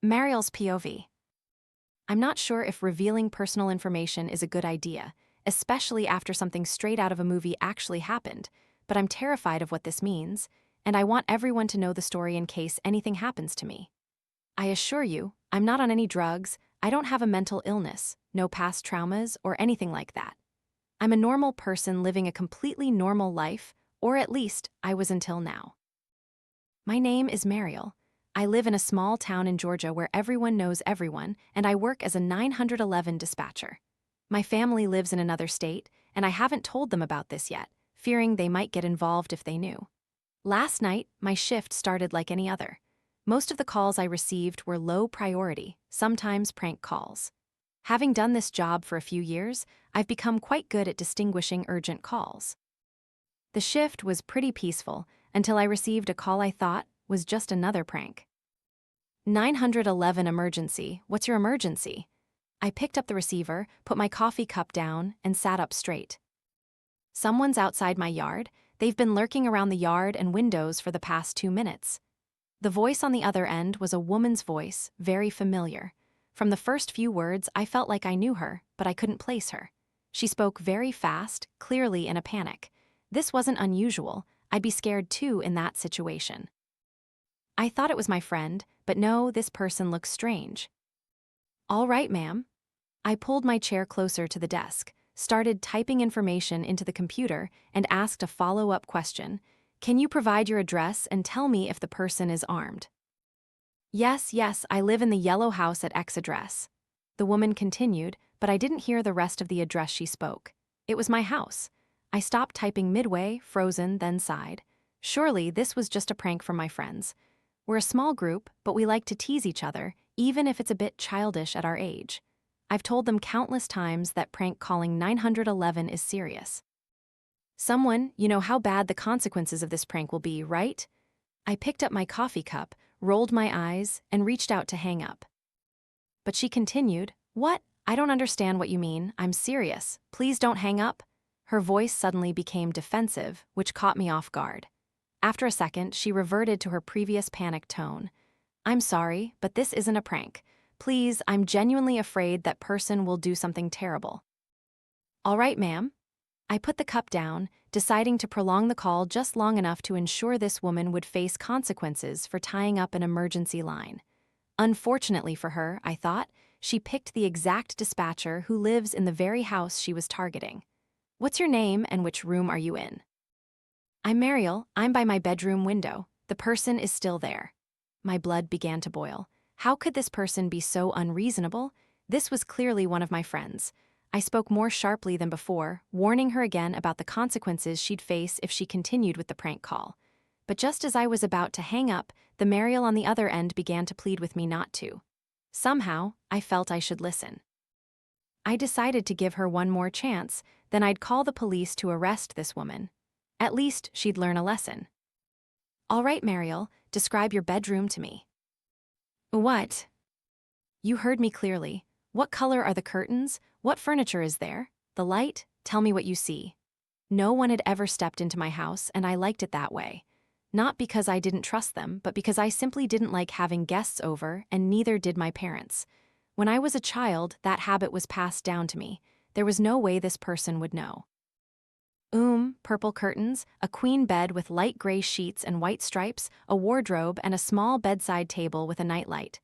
Mariel's POV. I'm not sure if revealing personal information is a good idea, especially after something straight out of a movie actually happened, but I'm terrified of what this means, and I want everyone to know the story in case anything happens to me. I assure you, I'm not on any drugs, I don't have a mental illness, no past traumas, or anything like that. I'm a normal person living a completely normal life, or at least I was until now. My name is Mariel. I live in a small town in Georgia where everyone knows everyone, and I work as a 911 dispatcher. My family lives in another state, and I haven't told them about this yet, fearing they might get involved if they knew. Last night, my shift started like any other. Most of the calls I received were low priority, sometimes prank calls. Having done this job for a few years, I've become quite good at distinguishing urgent calls. The shift was pretty peaceful until I received a call I thought was just another prank. 911 emergency, what's your emergency? I picked up the receiver, put my coffee cup down, and sat up straight. Someone's outside my yard. They've been lurking around the yard and windows for the past 2 minutes. The voice on the other end was a woman's voice, very familiar. From the first few words, I felt like I knew her, but I couldn't place her. She spoke very fast, clearly in a panic. This wasn't unusual. I'd be scared too in that situation. I thought it was my friend, but no, this person looks strange. All right, ma'am. I pulled my chair closer to the desk, started typing information into the computer, and asked a follow-up question. Can you provide your address and tell me if the person is armed? Yes, I live in the yellow house at X address. The woman continued, but I didn't hear the rest of the address she spoke. It was my house. I stopped typing midway, frozen, then sighed. Surely this was just a prank from my friends. We're a small group, but we like to tease each other, even if it's a bit childish at our age. I've told them countless times that prank calling 911 is serious. Someone, you know how bad the consequences of this prank will be, right? I picked up my coffee cup, rolled my eyes, and reached out to hang up. But she continued, What? I don't understand what you mean. I'm serious. Please don't hang up. Her voice suddenly became defensive, which caught me off guard. After a second, she reverted to her previous panic tone. I'm sorry, but this isn't a prank. Please, I'm genuinely afraid that person will do something terrible. All right, ma'am. I put the cup down, deciding to prolong the call just long enough to ensure this woman would face consequences for tying up an emergency line. Unfortunately for her, I thought, she picked the exact dispatcher who lives in the very house she was targeting. What's your name and which room are you in? I'm Mariel. I'm by my bedroom window. The person is still there. My blood began to boil. How could this person be so unreasonable? This was clearly one of my friends. I spoke more sharply than before, warning her again about the consequences she'd face if she continued with the prank call. But just as I was about to hang up, the Mariel on the other end began to plead with me not to. Somehow, I felt I should listen. I decided to give her one more chance, then I'd call the police to arrest this woman. At least she'd learn a lesson. All right, Mariel, describe your bedroom to me. What? You heard me clearly. What color are the curtains? What furniture is there? The light? Tell me what you see. No one had ever stepped into my house, and I liked it that way. Not because I didn't trust them, but because I simply didn't like having guests over, and neither did my parents. When I was a child, that habit was passed down to me. There was no way this person would know. Purple curtains, a queen bed with light gray sheets and white stripes, a wardrobe, and a small bedside table with a nightlight.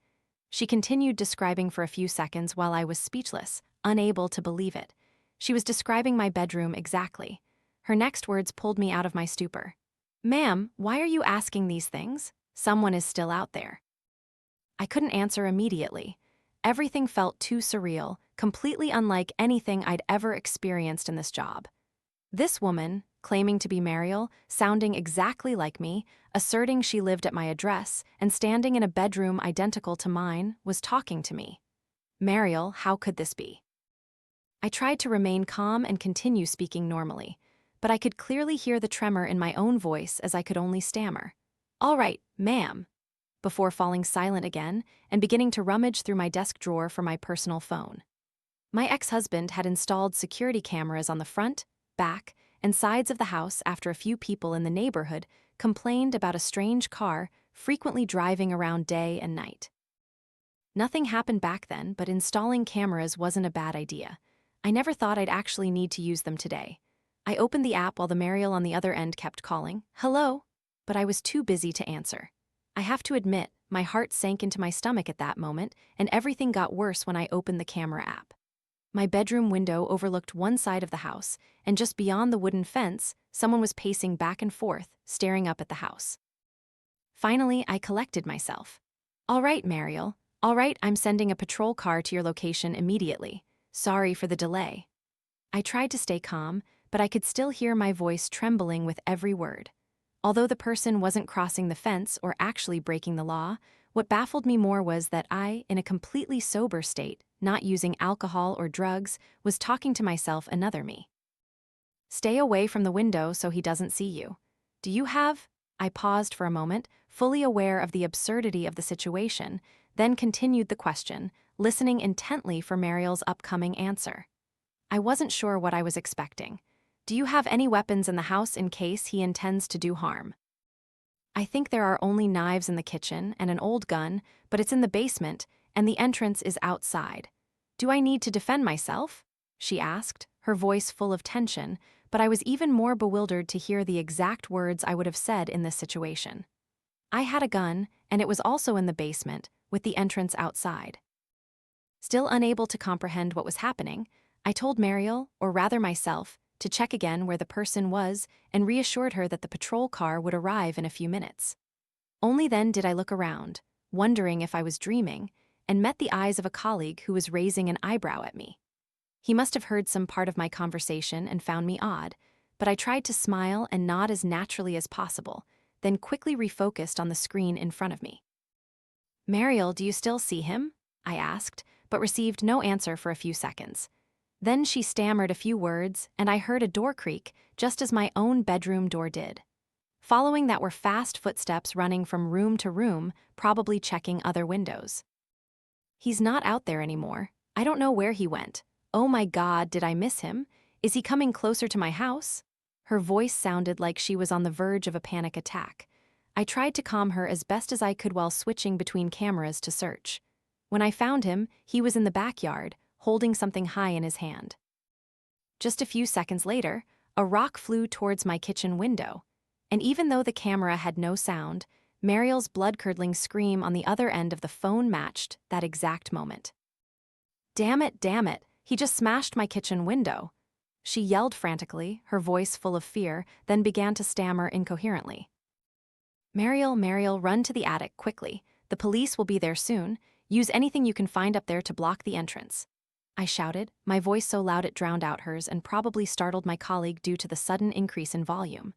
She continued describing for a few seconds while I was speechless, unable to believe it. She was describing my bedroom exactly. Her next words pulled me out of my stupor. Ma'am, why are you asking these things? Someone is still out there. I couldn't answer immediately. Everything felt too surreal, completely unlike anything I'd ever experienced in this job. This woman, claiming to be Mariel, sounding exactly like me, asserting she lived at my address, and standing in a bedroom identical to mine, was talking to me. Mariel, how could this be? I tried to remain calm and continue speaking normally, but I could clearly hear the tremor in my own voice as I could only stammer. All right, ma'am, before falling silent again and beginning to rummage through my desk drawer for my personal phone. My ex-husband had installed security cameras on the front, back, and sides of the house after a few people in the neighborhood complained about a strange car frequently driving around day and night. Nothing happened back then, but installing cameras wasn't a bad idea. I never thought I'd actually need to use them today. I opened the app while the Mariel on the other end kept calling, "Hello?" But I was too busy to answer. I have to admit, my heart sank into my stomach at that moment, and everything got worse when I opened the camera app. My bedroom window overlooked one side of the house, and just beyond the wooden fence, someone was pacing back and forth, staring up at the house. Finally, I collected myself. "All right, Mariel. All right, I'm sending a patrol car to your location immediately. Sorry for the delay." I tried to stay calm, but I could still hear my voice trembling with every word. Although the person wasn't crossing the fence or actually breaking the law, what baffled me more was that I, in a completely sober state, not using alcohol or drugs, was talking to myself, another me. "Stay away from the window so he doesn't see you. Do you have—" I paused for a moment, fully aware of the absurdity of the situation, then continued the question, listening intently for Mariel's upcoming answer. I wasn't sure what I was expecting. "Do you have any weapons in the house in case he intends to do harm?" "I think there are only knives in the kitchen and an old gun, but it's in the basement, and the entrance is outside. Do I need to defend myself?" she asked, her voice full of tension, but I was even more bewildered to hear the exact words I would have said in this situation. I had a gun, and it was also in the basement, with the entrance outside. Still unable to comprehend what was happening, I told Mariel, or rather myself, to check again where the person was and reassured her that the patrol car would arrive in a few minutes. Only then did I look around, wondering if I was dreaming, and met the eyes of a colleague who was raising an eyebrow at me. He must have heard some part of my conversation and found me odd, but I tried to smile and nod as naturally as possible, then quickly refocused on the screen in front of me. "Mariel, do you still see him?" I asked, but received no answer for a few seconds. Then she stammered a few words, and I heard a door creak, just as my own bedroom door did. Following that were fast footsteps running from room to room, probably checking other windows. "He's not out there anymore. I don't know where he went. Oh my God, did I miss him? Is he coming closer to my house?" Her voice sounded like she was on the verge of a panic attack. I tried to calm her as best as I could while switching between cameras to search. When I found him, he was in the backyard, holding something high in his hand. Just a few seconds later, a rock flew towards my kitchen window, and even though the camera had no sound, Mariel's blood-curdling scream on the other end of the phone matched that exact moment. Damn it, he just smashed my kitchen window." She yelled frantically, her voice full of fear, then began to stammer incoherently. Mariel, run to the attic quickly. The police will be there soon. Use anything you can find up there to block the entrance." I shouted, my voice so loud it drowned out hers and probably startled my colleague due to the sudden increase in volume.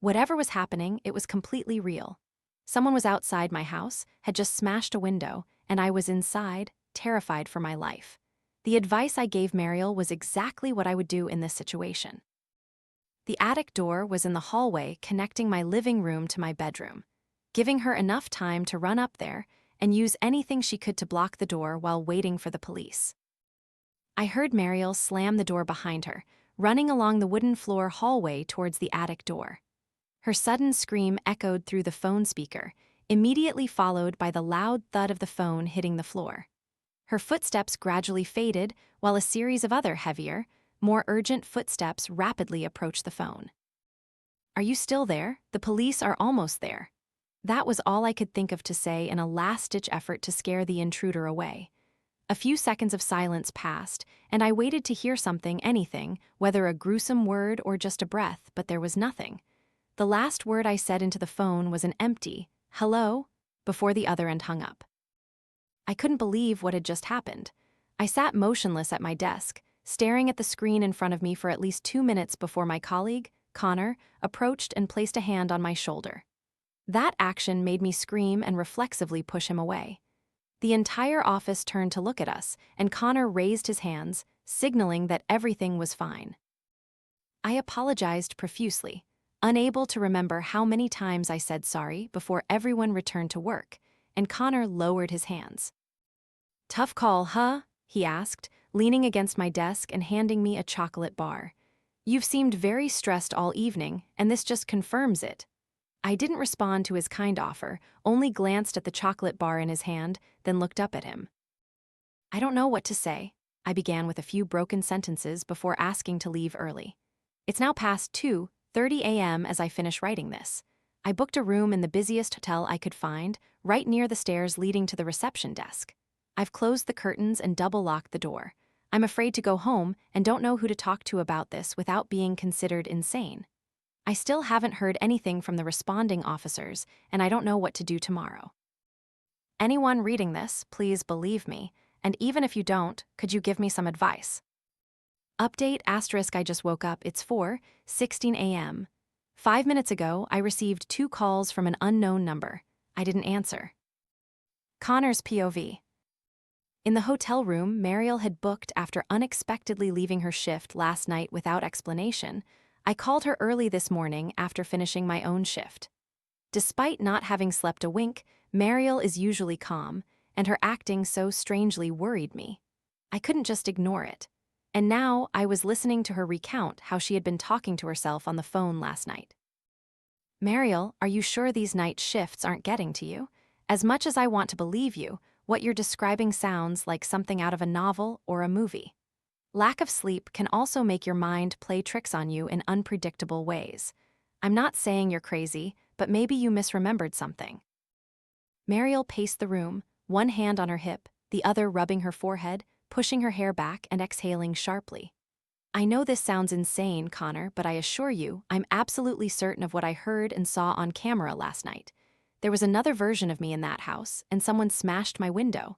Whatever was happening, it was completely real. Someone was outside my house, had just smashed a window, and I was inside, terrified for my life. The advice I gave Mariel was exactly what I would do in this situation. The attic door was in the hallway connecting my living room to my bedroom, giving her enough time to run up there and use anything she could to block the door while waiting for the police. I heard Mariel slam the door behind her, running along the wooden floor hallway towards the attic door. Her sudden scream echoed through the phone speaker, immediately followed by the loud thud of the phone hitting the floor. Her footsteps gradually faded, while a series of other heavier, more urgent footsteps rapidly approached the phone. "Are you still there? The police are almost there." That was all I could think of to say in a last-ditch effort to scare the intruder away. A few seconds of silence passed, and I waited to hear something, anything, whether a gruesome word or just a breath, but there was nothing. The last word I said into the phone was an empty, "Hello?" before the other end hung up. I couldn't believe what had just happened. I sat motionless at my desk, staring at the screen in front of me for at least 2 minutes before my colleague, Conor, approached and placed a hand on my shoulder. That action made me scream and reflexively push him away. The entire office turned to look at us, and Conor raised his hands, signaling that everything was fine. I apologized profusely, unable to remember how many times I said sorry before everyone returned to work, and Conor lowered his hands. "Tough call, huh?" he asked, leaning against my desk and handing me a chocolate bar. "You've seemed very stressed all evening, and this just confirms it." I didn't respond to his kind offer, only glanced at the chocolate bar in his hand, then looked up at him. I don't know what to say. I began with a few broken sentences before asking to leave early. It's now past 2:30 a.m. as I finish writing this. I booked a room in the busiest hotel I could find, right near the stairs leading to the reception desk. I've closed the curtains and double-locked the door. I'm afraid to go home and don't know who to talk to about this without being considered insane. I still haven't heard anything from the responding officers, and I don't know what to do tomorrow. Anyone reading this, please believe me, and even if you don't, could you give me some advice? Update * I just woke up, it's 4:16 a.m. 5 minutes ago, I received 2 calls from an unknown number. I didn't answer. Connor's POV. In the hotel room Mariel had booked after unexpectedly leaving her shift last night without explanation, I called her early this morning after finishing my own shift. Despite not having slept a wink, Mariel is usually calm, and her acting so strangely worried me. I couldn't just ignore it. And now I was listening to her recount how she had been talking to herself on the phone last night. Mariel, are you sure these night shifts aren't getting to you? As much as I want to believe you, what you're describing sounds like something out of a novel or a movie. Lack of sleep can also make your mind play tricks on you in unpredictable ways. I'm not saying you're crazy, but maybe you misremembered something. Mariel paced the room, one hand on her hip, the other rubbing her forehead, pushing her hair back and exhaling sharply. I know this sounds insane, Conor, but I assure you, I'm absolutely certain of what I heard and saw on camera last night. There was another version of me in that house, and someone smashed my window.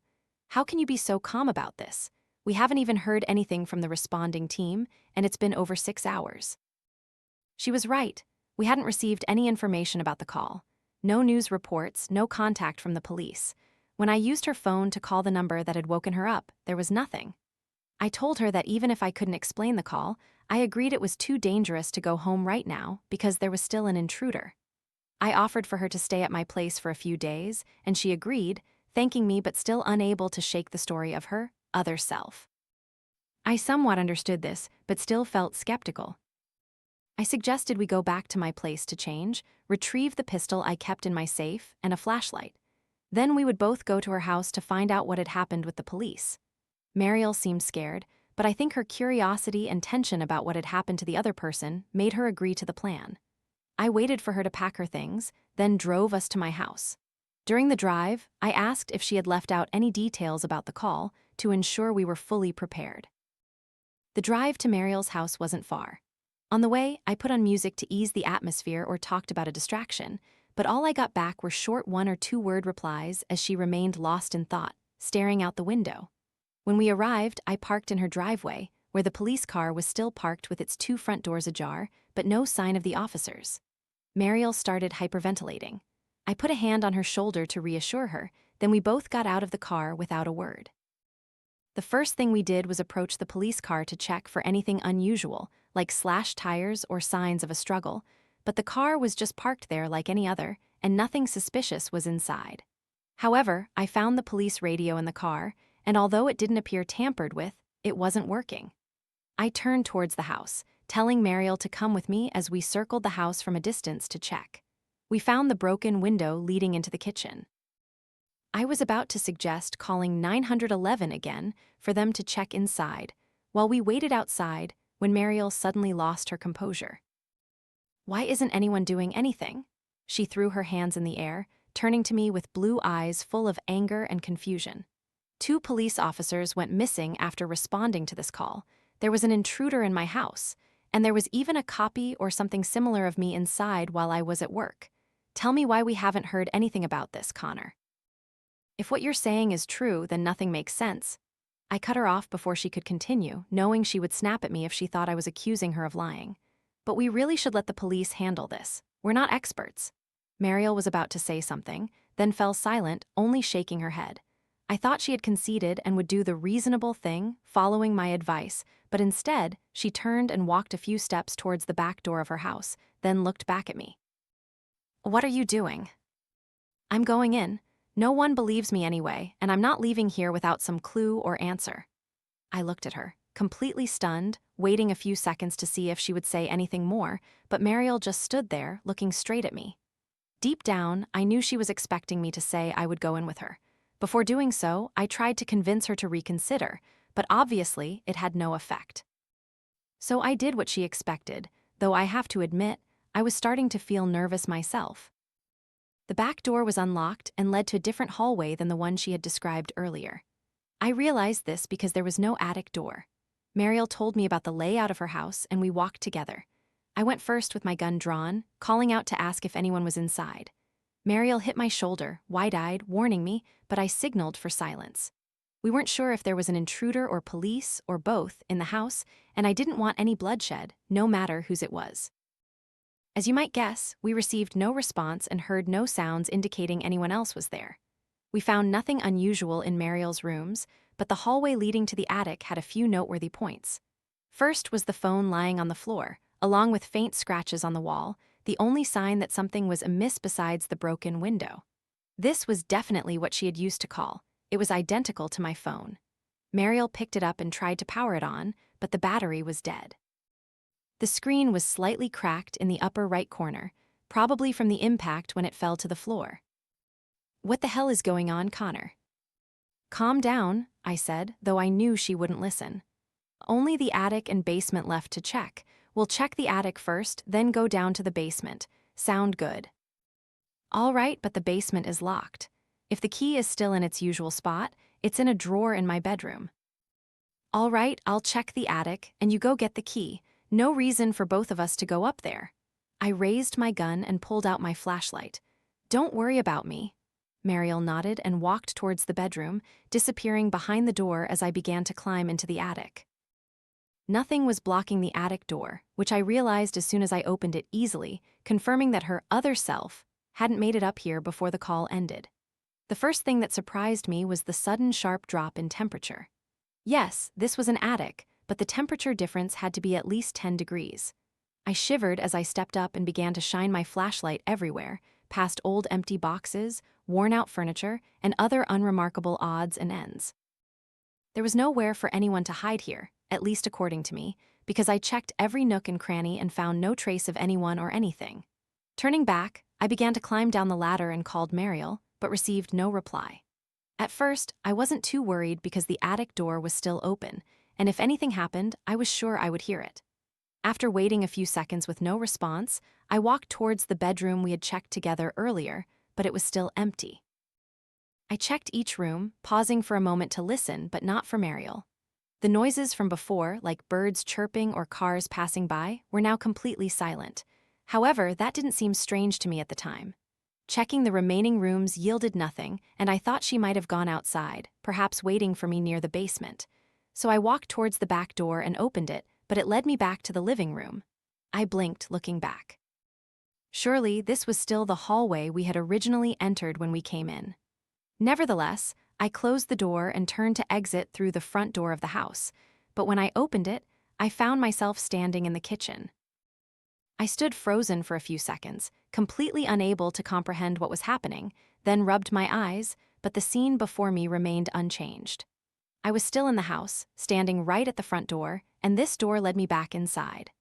How can you be so calm about this? We haven't even heard anything from the responding team, and it's been over 6 hours. She was right. We hadn't received any information about the call. No news reports, no contact from the police. When I used her phone to call the number that had woken her up, there was nothing. I told her that even if I couldn't explain the call, I agreed it was too dangerous to go home right now because there was still an intruder. I offered for her to stay at my place for a few days, and she agreed, thanking me but still unable to shake the story of her other self. I somewhat understood this, but still felt skeptical. I suggested we go back to my place to change, retrieve the pistol I kept in my safe, and a flashlight. Then we would both go to her house to find out what had happened with the police. Mariel seemed scared, but I think her curiosity and tension about what had happened to the other person made her agree to the plan. I waited for her to pack her things, then drove us to my house. During the drive, I asked if she had left out any details about the call to ensure we were fully prepared. The drive to Mariel's house wasn't far. On the way, I put on music to ease the atmosphere or talked about a distraction, but all I got back were short 1 or 2 word replies as she remained lost in thought, staring out the window. When we arrived, I parked in her driveway, where the police car was still parked with its 2 front doors ajar, but no sign of the officers. Mariel started hyperventilating. I put a hand on her shoulder to reassure her, then we both got out of the car without a word. The first thing we did was approach the police car to check for anything unusual, like slashed tires or signs of a struggle, but the car was just parked there like any other, and nothing suspicious was inside. However, I found the police radio in the car, and although it didn't appear tampered with, it wasn't working. I turned towards the house, telling Mariel to come with me as we circled the house from a distance to check. We found the broken window leading into the kitchen. I was about to suggest calling 911 again for them to check inside, while we waited outside when Mariel suddenly lost her composure. Why isn't anyone doing anything? She threw her hands in the air, turning to me with blue eyes full of anger and confusion. 2 police officers went missing after responding to this call. There was an intruder in my house, and there was even a copy or something similar of me inside while I was at work. Tell me why we haven't heard anything about this, Conor. If what you're saying is true, then nothing makes sense. I cut her off before she could continue, knowing she would snap at me if she thought I was accusing her of lying. But we really should let the police handle this. We're not experts. Mariel was about to say something, then fell silent, only shaking her head. I thought she had conceded and would do the reasonable thing, following my advice, but instead, she turned and walked a few steps towards the back door of her house, then looked back at me. What are you doing? I'm going in. No one believes me anyway, and I'm not leaving here without some clue or answer. I looked at her, completely stunned, waiting a few seconds to see if she would say anything more, but Mariel just stood there, looking straight at me. Deep down, I knew she was expecting me to say I would go in with her, Before doing so, I tried to convince her to reconsider, but obviously it had no effect. So I did what she expected, though I have to admit, I was starting to feel nervous myself. The back door was unlocked and led to a different hallway than the one she had described earlier. I realized this because there was no attic door. Mariel told me about the layout of her house, and we walked together. I went first with my gun drawn, calling out to ask if anyone was inside. Mariel hit my shoulder, wide-eyed, warning me, but I signaled for silence. We weren't sure if there was an intruder or police, or both, in the house, and I didn't want any bloodshed, no matter whose it was. As you might guess, we received no response and heard no sounds indicating anyone else was there. We found nothing unusual in Mariel's rooms, but the hallway leading to the attic had a few noteworthy points. First was the phone lying on the floor, along with faint scratches on the wall, the only sign that something was amiss besides the broken window. This was definitely what she had used to call. It was identical to my phone. Mariel picked it up and tried to power it on, but the battery was dead. The screen was slightly cracked in the upper right corner, probably from the impact when it fell to the floor. "What the hell is going on, Conor?" "Calm down," I said, though I knew she wouldn't listen. "Only the attic and basement left to check. We'll check the attic first, then go down to the basement. Sound good?" "All right, but the basement is locked. If the key is still in its usual spot, it's in a drawer in my bedroom." "All right, I'll check the attic, and you go get the key. No reason for both of us to go up there." I raised my gun and pulled out my flashlight. "Don't worry about me." Mariel nodded and walked towards the bedroom, disappearing behind the door as I began to climb into the attic. Nothing was blocking the attic door, which I realized as soon as I opened it easily, confirming that her other self hadn't made it up here before the call ended. The first thing that surprised me was the sudden sharp drop in temperature. Yes, this was an attic, but the temperature difference had to be at least 10 degrees. I shivered as I stepped up and began to shine my flashlight everywhere, past old empty boxes, worn-out furniture, and other unremarkable odds and ends. There was nowhere for anyone to hide here, at least according to me, because I checked every nook and cranny and found no trace of anyone or anything. Turning back, I began to climb down the ladder and called Mariel, but received no reply. At first, I wasn't too worried because the attic door was still open, and if anything happened, I was sure I would hear it. After waiting a few seconds with no response, I walked towards the bedroom we had checked together earlier, but it was still empty. I checked each room, pausing for a moment to listen, but not for Mariel. The noises from before, like birds chirping or cars passing by, were now completely silent. However, that didn't seem strange to me at the time. Checking the remaining rooms yielded nothing, and I thought she might have gone outside, perhaps waiting for me near the basement. So I walked towards the back door and opened it, but it led me back to the living room. I blinked, looking back. Surely, this was still the hallway we had originally entered when we came in. Nevertheless, I closed the door and turned to exit through the front door of the house, but when I opened it, I found myself standing in the kitchen. I stood frozen for a few seconds, completely unable to comprehend what was happening, then rubbed my eyes, but the scene before me remained unchanged. I was still in the house, standing right at the front door, and this door led me back inside.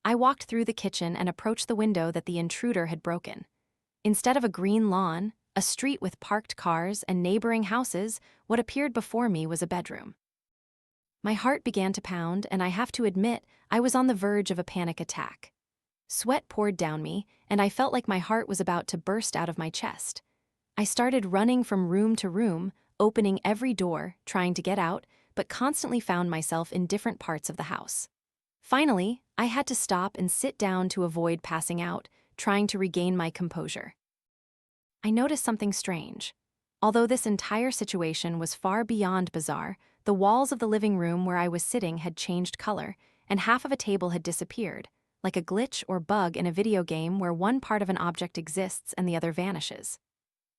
I walked through the kitchen and approached the window that the intruder had broken. Instead of a green lawn, a street with parked cars and neighboring houses, what appeared before me was a bedroom. My heart began to pound, and I have to admit, I was on the verge of a panic attack. Sweat poured down me, and I felt like my heart was about to burst out of my chest. I started running from room to room, opening every door, trying to get out, but constantly found myself in different parts of the house. Finally, I had to stop and sit down to avoid passing out, trying to regain my composure. I noticed something strange. Although this entire situation was far beyond bizarre, the walls of the living room where I was sitting had changed color, and half of a table had disappeared, like a glitch or bug in a video game where one part of an object exists and the other vanishes.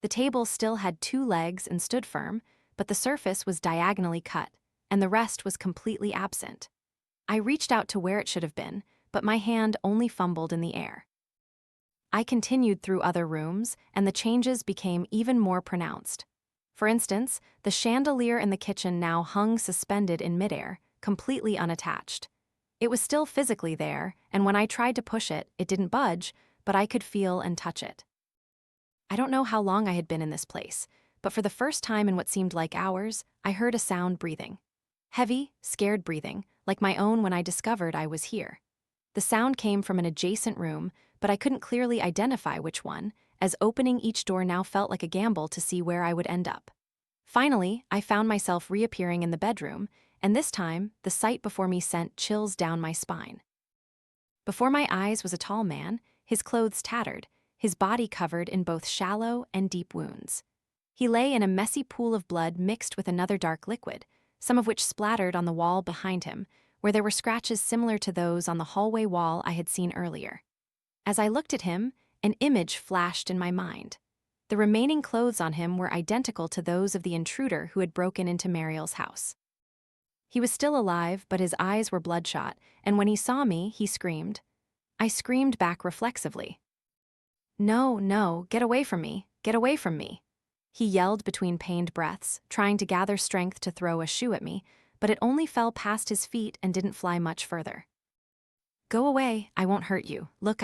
The table still had 2 legs and stood firm, but the surface was diagonally cut, and the rest was completely absent. I reached out to where it should have been, but my hand only fumbled in the air. I continued through other rooms, and the changes became even more pronounced. For instance, the chandelier in the kitchen now hung suspended in midair, completely unattached. It was still physically there, and when I tried to push it, it didn't budge, but I could feel and touch it. I don't know how long I had been in this place, but for the first time in what seemed like hours, I heard a sound breathing. Heavy, scared breathing, like my own when I discovered I was here. The sound came from an adjacent room, but I couldn't clearly identify which one, as opening each door now felt like a gamble to see where I would end up. Finally, I found myself reappearing in the bedroom, and this time, the sight before me sent chills down my spine. Before my eyes was a tall man, his clothes tattered, his body covered in both shallow and deep wounds. He lay in a messy pool of blood mixed with another dark liquid, some of which splattered on the wall behind him, where there were scratches similar to those on the hallway wall I had seen earlier. As I looked at him, an image flashed in my mind. The remaining clothes on him were identical to those of the intruder who had broken into Mariel's house. He was still alive, but his eyes were bloodshot, and when he saw me, he screamed. I screamed back reflexively. "No, no, get away from me, get away from me." He yelled between pained breaths, trying to gather strength to throw a shoe at me, but it only fell past his feet and didn't fly much further. "Go away, I won't hurt you. Look,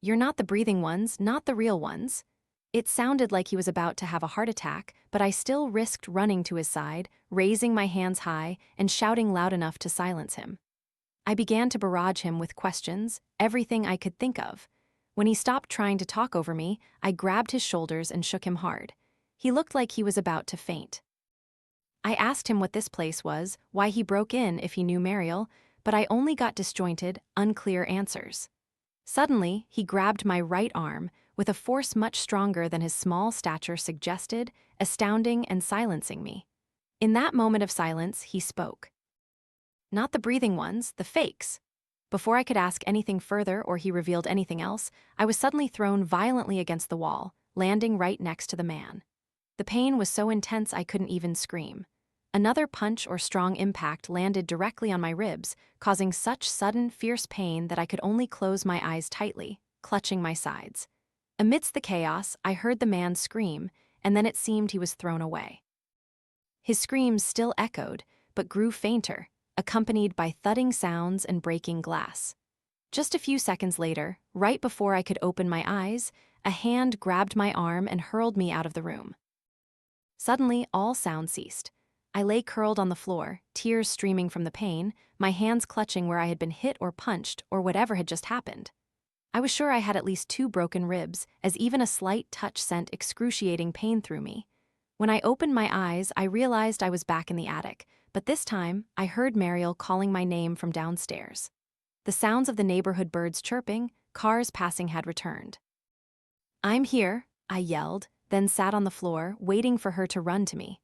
You're not the breathing ones, not the real ones." It sounded like he was about to have a heart attack, but I still risked running to his side, raising my hands high, and shouting loud enough to silence him. I began to barrage him with questions, everything I could think of. When he stopped trying to talk over me, I grabbed his shoulders and shook him hard. He looked like he was about to faint. I asked him what this place was, why he broke in if he knew Mariel, but I only got disjointed, unclear answers. Suddenly, he grabbed my right arm, with a force much stronger than his small stature suggested, astounding and silencing me. In that moment of silence, he spoke. "Not the breathing ones, the fakes." Before I could ask anything further or he revealed anything else, I was suddenly thrown violently against the wall, landing right next to the man. The pain was so intense I couldn't even scream. Another punch or strong impact landed directly on my ribs, causing such sudden, fierce pain that I could only close my eyes tightly, clutching my sides. Amidst the chaos, I heard the man scream, and then it seemed he was thrown away. His screams still echoed, but grew fainter, accompanied by thudding sounds and breaking glass. Just a few seconds later, right before I could open my eyes, a hand grabbed my arm and hurled me out of the room. Suddenly, all sound ceased. I lay curled on the floor, tears streaming from the pain, my hands clutching where I had been hit or punched or whatever had just happened. I was sure I had at least 2 broken ribs, as even a slight touch sent excruciating pain through me. When I opened my eyes, I realized I was back in the attic, but this time, I heard Mariel calling my name from downstairs. The sounds of the neighborhood birds chirping, cars passing had returned. "I'm here," I yelled, then sat on the floor, waiting for her to run to me.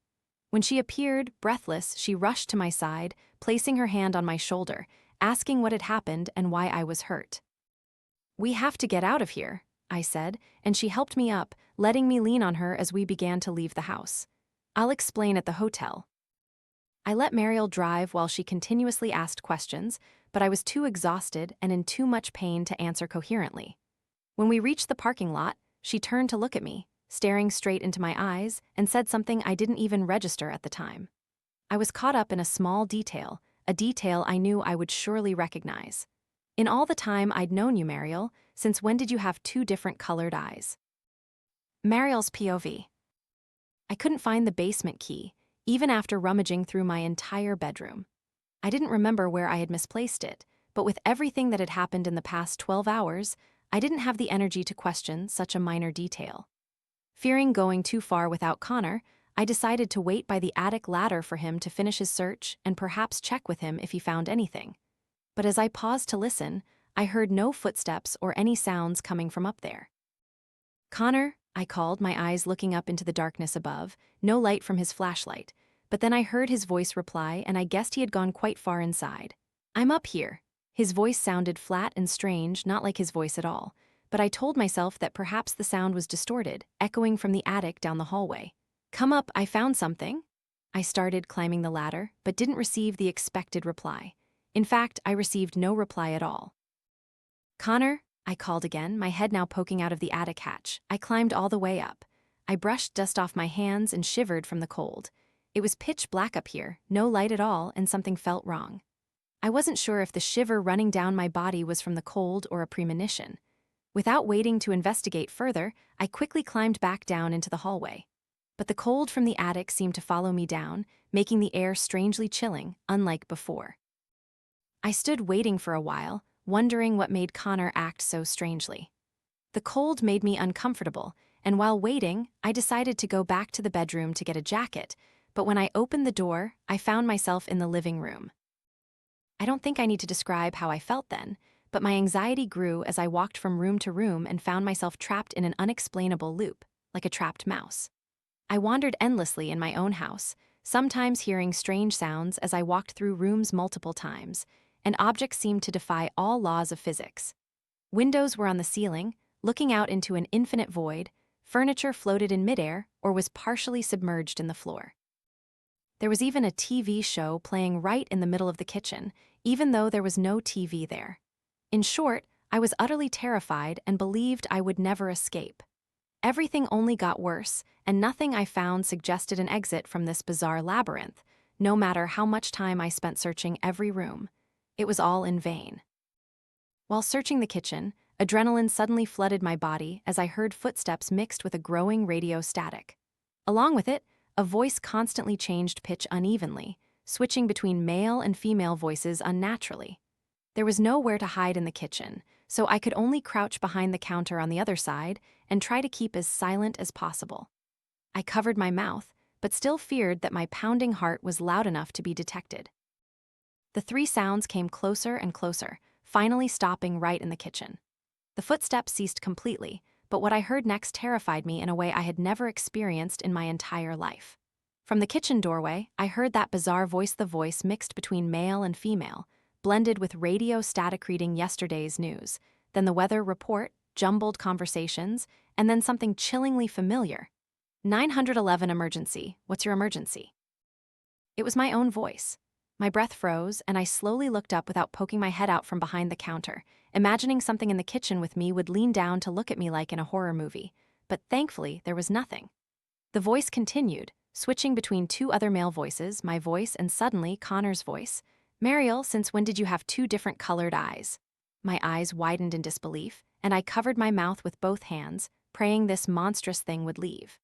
When she appeared, breathless, she rushed to my side, placing her hand on my shoulder, asking what had happened and why I was hurt. "We have to get out of here," I said, and she helped me up, letting me lean on her as we began to leave the house. "I'll explain at the hotel." I let Mariel drive while she continuously asked questions, but I was too exhausted and in too much pain to answer coherently. When we reached the parking lot, she turned to look at me, staring straight into my eyes, and said something I didn't even register at the time. I was caught up in a small detail, a detail I knew I would surely recognize. "In all the time I'd known you, Mariel, since when did you have 2 different colored eyes?" Mariel's POV. I couldn't find the basement key, even after rummaging through my entire bedroom. I didn't remember where I had misplaced it, but with everything that had happened in the past 12 hours, I didn't have the energy to question such a minor detail. Fearing going too far without Conor, I decided to wait by the attic ladder for him to finish his search and perhaps check with him if he found anything. But as I paused to listen, I heard no footsteps or any sounds coming from up there. "Conor," I called, my eyes looking up into the darkness above, no light from his flashlight, but then I heard his voice reply and I guessed he had gone quite far inside. "I'm up here." His voice sounded flat and strange, not like his voice at all, but I told myself that perhaps the sound was distorted, echoing from the attic down the hallway. "Come up, I found something." I started climbing the ladder, but didn't receive the expected reply. In fact, I received no reply at all. "Conor," I called again, my head now poking out of the attic hatch. I climbed all the way up. I brushed dust off my hands and shivered from the cold. It was pitch black up here, no light at all, and something felt wrong. I wasn't sure if the shiver running down my body was from the cold or a premonition. Without waiting to investigate further, I quickly climbed back down into the hallway. but the cold from the attic seemed to follow me down, making the air strangely chilling, unlike before. I stood waiting for a while, wondering what made Conor act so strangely. The cold made me uncomfortable, and while waiting, I decided to go back to the bedroom to get a jacket, but when I opened the door, I found myself in the living room. I don't think I need to describe how I felt then, but my anxiety grew as I walked from room to room and found myself trapped in an unexplainable loop, like a trapped mouse. I wandered endlessly in my own house, sometimes hearing strange sounds as I walked through rooms multiple times, and objects seemed to defy all laws of physics. Windows were on the ceiling, looking out into an infinite void, furniture floated in midair or was partially submerged in the floor. There was even a TV show playing right in the middle of the kitchen, even though there was no TV there. In short, I was utterly terrified and believed I would never escape. Everything only got worse, and nothing I found suggested an exit from this bizarre labyrinth, no matter how much time I spent searching every room. It was all in vain. While searching the kitchen, adrenaline suddenly flooded my body as I heard footsteps mixed with a growing radio static. Along with it, a voice constantly changed pitch unevenly, switching between male and female voices unnaturally. There was nowhere to hide in the kitchen, so I could only crouch behind the counter on the other side and try to keep as silent as possible. I covered my mouth, but still feared that my pounding heart was loud enough to be detected. The three sounds came closer and closer, finally stopping right in the kitchen. The footsteps ceased completely, but what I heard next terrified me in a way I had never experienced in my entire life. From the kitchen doorway, I heard that bizarre the voice mixed between male and female, blended with radio static reading yesterday's news, then the weather report, jumbled conversations, and then something chillingly familiar. 911 emergency, what's your emergency? It was my own voice. My breath froze, and I slowly looked up without poking my head out from behind the counter, imagining something in the kitchen with me would lean down to look at me like in a horror movie, but thankfully there was nothing. The voice continued, switching between two other male voices, my voice and suddenly Conor's voice. Mariel, since when did you have two different colored eyes? My eyes widened in disbelief, and I covered my mouth with both hands, praying this monstrous thing would leave.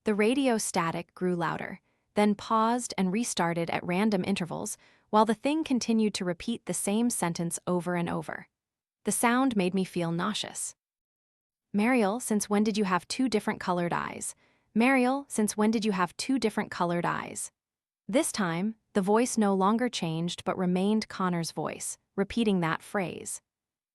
The radio static grew louder, then paused and restarted at random intervals, while the thing continued to repeat the same sentence over and over. The sound made me feel nauseous. Mariel, since when did you have two different colored eyes? Mariel, since when did you have two different colored eyes? This time, the voice no longer changed but remained Conor's voice, repeating that phrase.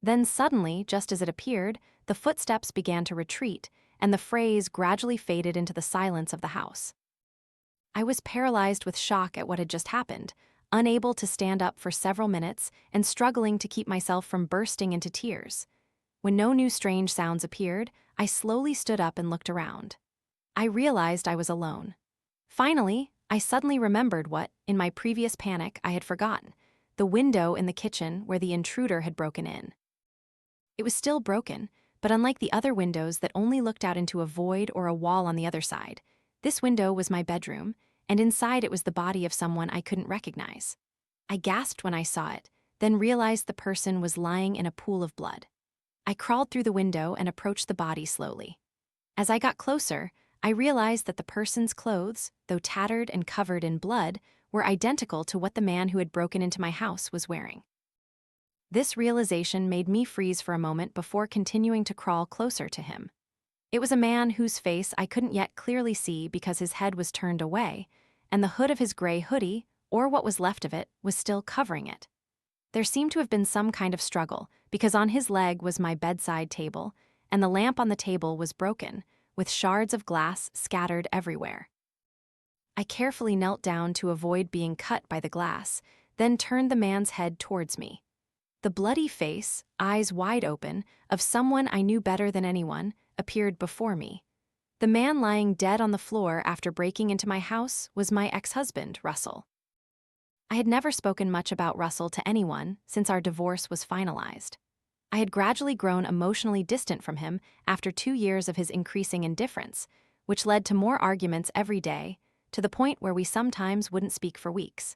Then suddenly, just as it appeared, the footsteps began to retreat, and the phrase gradually faded into the silence of the house. I was paralyzed with shock at what had just happened, unable to stand up for several minutes and struggling to keep myself from bursting into tears. When no new strange sounds appeared, I slowly stood up and looked around. I realized I was alone. Finally, I suddenly remembered what, in my previous panic, I had forgotten: the window in the kitchen where the intruder had broken in. It was still broken, but unlike the other windows that only looked out into a void or a wall on the other side, this window was my bedroom, and inside it was the body of someone I couldn't recognize. I gasped when I saw it, then realized the person was lying in a pool of blood. I crawled through the window and approached the body slowly. As I got closer, I realized that the person's clothes, though tattered and covered in blood, were identical to what the man who had broken into my house was wearing. This realization made me freeze for a moment before continuing to crawl closer to him. It was a man whose face I couldn't yet clearly see because his head was turned away, and the hood of his gray hoodie, or what was left of it, was still covering it. There seemed to have been some kind of struggle, because on his leg was my bedside table, and the lamp on the table was broken, with shards of glass scattered everywhere. I carefully knelt down to avoid being cut by the glass, then turned the man's head towards me. The bloody face, eyes wide open, of someone I knew better than anyone, appeared before me. The man lying dead on the floor after breaking into my house was my ex-husband, Russell. I had never spoken much about Russell to anyone since our divorce was finalized. I had gradually grown emotionally distant from him after 2 years of his increasing indifference, which led to more arguments every day, to the point where we sometimes wouldn't speak for weeks.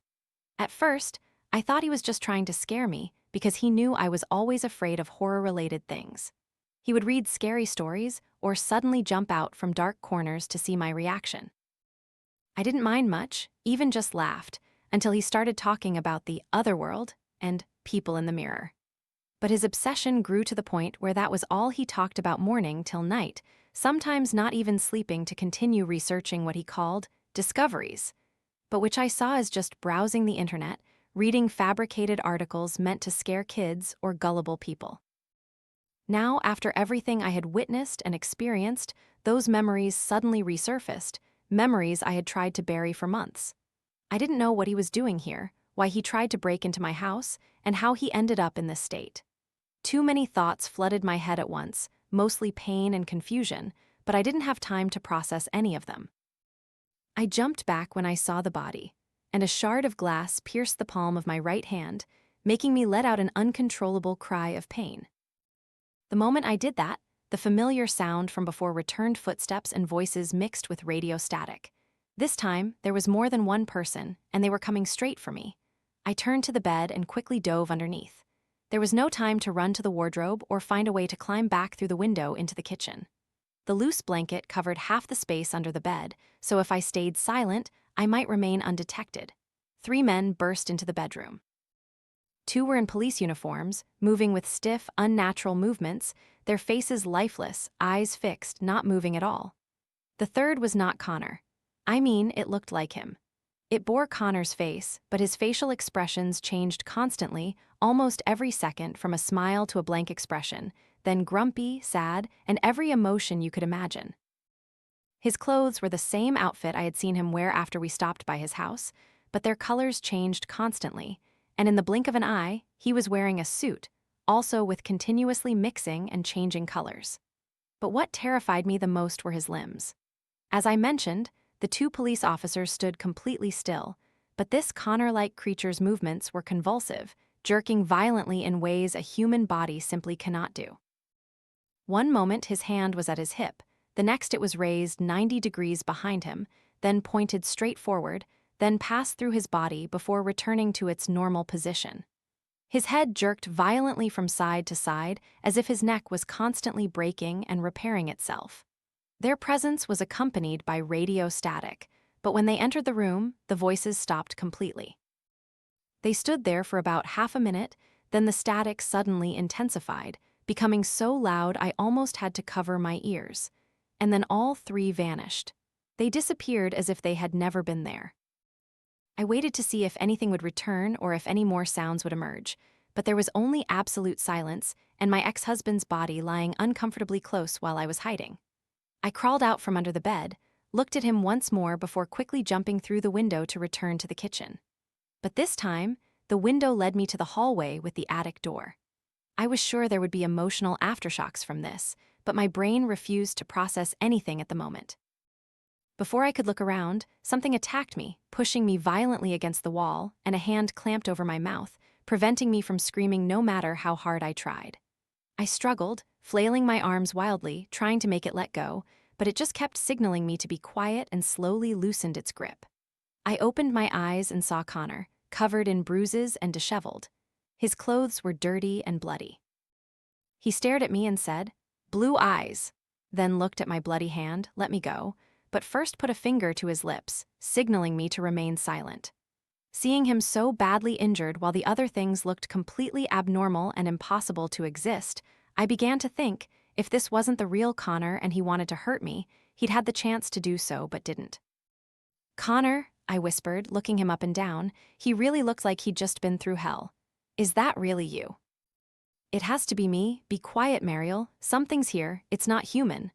At first, I thought he was just trying to scare me because he knew I was always afraid of horror-related things. He would read scary stories or suddenly jump out from dark corners to see my reaction. I didn't mind much, even just laughed, until he started talking about the other world and people in the mirror. But his obsession grew to the point where that was all he talked about morning till night, sometimes not even sleeping to continue researching what he called discoveries, but which I saw as just browsing the internet, reading fabricated articles meant to scare kids or gullible people. Now, after everything I had witnessed and experienced, those memories suddenly resurfaced, memories I had tried to bury for months. I didn't know what he was doing here, why he tried to break into my house, and how he ended up in this state. Too many thoughts flooded my head at once, mostly pain and confusion, but I didn't have time to process any of them. I jumped back when I saw the body, and a shard of glass pierced the palm of my right hand, making me let out an uncontrollable cry of pain. The moment I did that, the familiar sound from before returned footsteps and voices mixed with radio static. This time, there was more than one person, and they were coming straight for me. I turned to the bed and quickly dove underneath. There was no time to run to the wardrobe or find a way to climb back through the window into the kitchen. The loose blanket covered half the space under the bed, so if I stayed silent, I might remain undetected. 3 men burst into the bedroom. 2 were in police uniforms, moving with stiff, unnatural movements, their faces lifeless, eyes fixed, not moving at all. The third was not Conor. I mean, it looked like him. It bore Conor's face, but his facial expressions changed constantly, almost every second, from a smile to a blank expression, then grumpy, sad, and every emotion you could imagine. His clothes were the same outfit I had seen him wear after we stopped by his house, but their colors changed constantly, and in the blink of an eye, he was wearing a suit, also with continuously mixing and changing colors. But what terrified me the most were his limbs. As I mentioned, the 2 police officers stood completely still, but this Conor-like creature's movements were convulsive, jerking violently in ways a human body simply cannot do. One moment his hand was at his hip, the next it was raised 90 degrees behind him, then pointed straight forward, then passed through his body before returning to its normal position. His head jerked violently from side to side as if his neck was constantly breaking and repairing itself. Their presence was accompanied by radio static, but when they entered the room, the voices stopped completely. They stood there for about half a minute, then the static suddenly intensified, becoming so loud I almost had to cover my ears. And then all 3 vanished. They disappeared as if they had never been there. I waited to see if anything would return or if any more sounds would emerge, but there was only absolute silence and my ex-husband's body lying uncomfortably close while I was hiding. I crawled out from under the bed, looked at him once more before quickly jumping through the window to return to the kitchen. But this time, the window led me to the hallway with the attic door. I was sure there would be emotional aftershocks from this, but my brain refused to process anything at the moment. Before I could look around, something attacked me, pushing me violently against the wall, and a hand clamped over my mouth, preventing me from screaming no matter how hard I tried. I struggled, flailing my arms wildly, trying to make it let go, but it just kept signaling me to be quiet and slowly loosened its grip. I opened my eyes and saw Conor, covered in bruises and disheveled. His clothes were dirty and bloody. He stared at me and said, "Blue eyes," then looked at my bloody hand, let me go, but first put a finger to his lips, signaling me to remain silent. Seeing him so badly injured while the other things looked completely abnormal and impossible to exist, I began to think, if this wasn't the real Conor and he wanted to hurt me, he'd had the chance to do so but didn't. "Conor," I whispered, looking him up and down, he really looked like he'd just been through hell. "Is that really you?" "It has to be me. Be quiet, Mariel. Something's here. It's not human."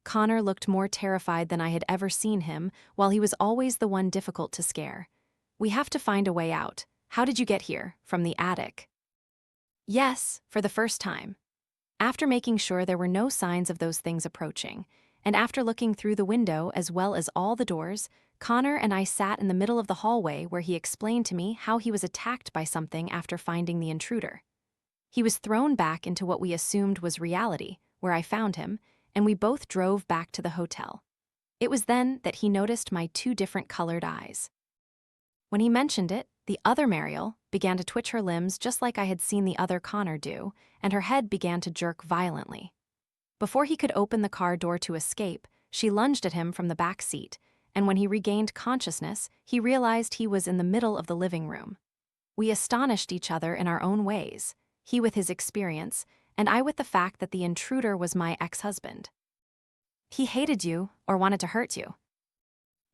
Conor looked more terrified than I had ever seen him, while he was always the one difficult to scare. "We have to find a way out. How did you get here? From the attic?" "Yes, for the first time." After making sure there were no signs of those things approaching, and after looking through the window as well as all the doors, Conor and I sat in the middle of the hallway where he explained to me how he was attacked by something after finding the intruder. He was thrown back into what we assumed was reality, where I found him, and we both drove back to the hotel. It was then that he noticed my 2 different colored eyes. When he mentioned it, the other Mariel began to twitch her limbs just like I had seen the other Conor do, and her head began to jerk violently. Before he could open the car door to escape, she lunged at him from the back seat, and when he regained consciousness, he realized he was in the middle of the living room. We astonished each other in our own ways, he with his experience, and I with the fact that the intruder was my ex-husband. He hated you or wanted to hurt you.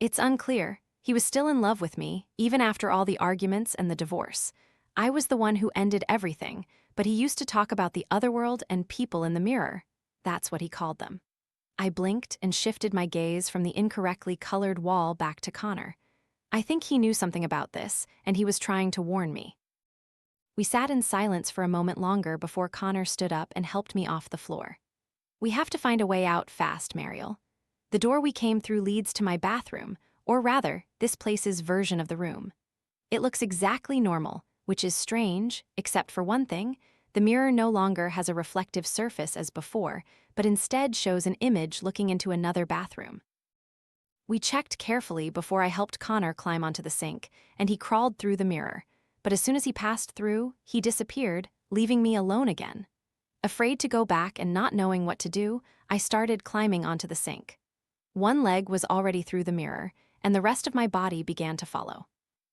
It's unclear. He was still in love with me, even after all the arguments and the divorce. I was the one who ended everything, but he used to talk about the otherworld and people in the mirror. That's what he called them. I blinked and shifted my gaze from the incorrectly colored wall back to Conor. I think he knew something about this, and he was trying to warn me. We sat in silence for a moment longer before Conor stood up and helped me off the floor. We have to find a way out fast, Mariel. The door we came through leads to my bathroom, or rather, this place's version of the room. It looks exactly normal, which is strange, except for one thing. The mirror no longer has a reflective surface as before, but instead shows an image looking into another bathroom. We checked carefully before I helped Conor climb onto the sink, and he crawled through the mirror. But as soon as he passed through, he disappeared, leaving me alone again. Afraid to go back and not knowing what to do, I started climbing onto the sink. One leg was already through the mirror, and the rest of my body began to follow.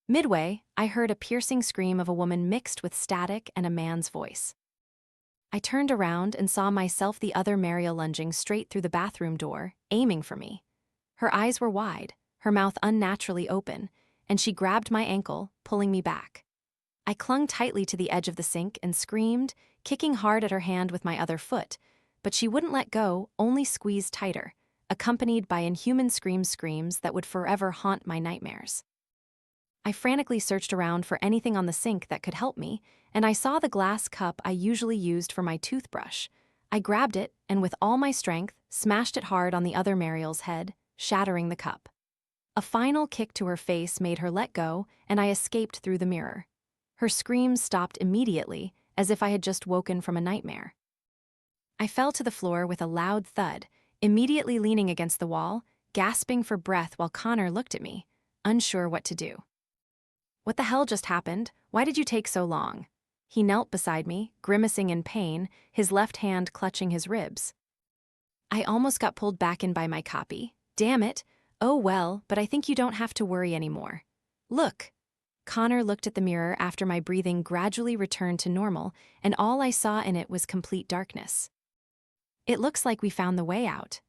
Midway, I heard a piercing scream of a woman mixed with static and a man's voice. I turned around and saw myself the other Mariel lunging straight through the bathroom door, aiming for me. Her eyes were wide, her mouth unnaturally open, and she grabbed my ankle, pulling me back. I clung tightly to the edge of the sink and screamed, kicking hard at her hand with my other foot, but she wouldn't let go, only squeezed tighter, accompanied by inhuman screams that would forever haunt my nightmares. I frantically searched around for anything on the sink that could help me, and I saw the glass cup I usually used for my toothbrush. I grabbed it and with all my strength smashed it hard on the other Mariel's head, shattering the cup. A final kick to her face made her let go, and I escaped through the mirror. Her screams stopped immediately, as if I had just woken from a nightmare. I fell to the floor with a loud thud, immediately leaning against the wall, gasping for breath while Conor looked at me, unsure what to do. "What the hell just happened? Why did you take so long?" He knelt beside me, grimacing in pain, his left hand clutching his ribs. "I almost got pulled back in by my copy. Damn it. Oh well, but I think you don't have to worry anymore. Look." Conor looked at the mirror after my breathing gradually returned to normal, and all I saw in it was complete darkness. "It looks like we found the way out."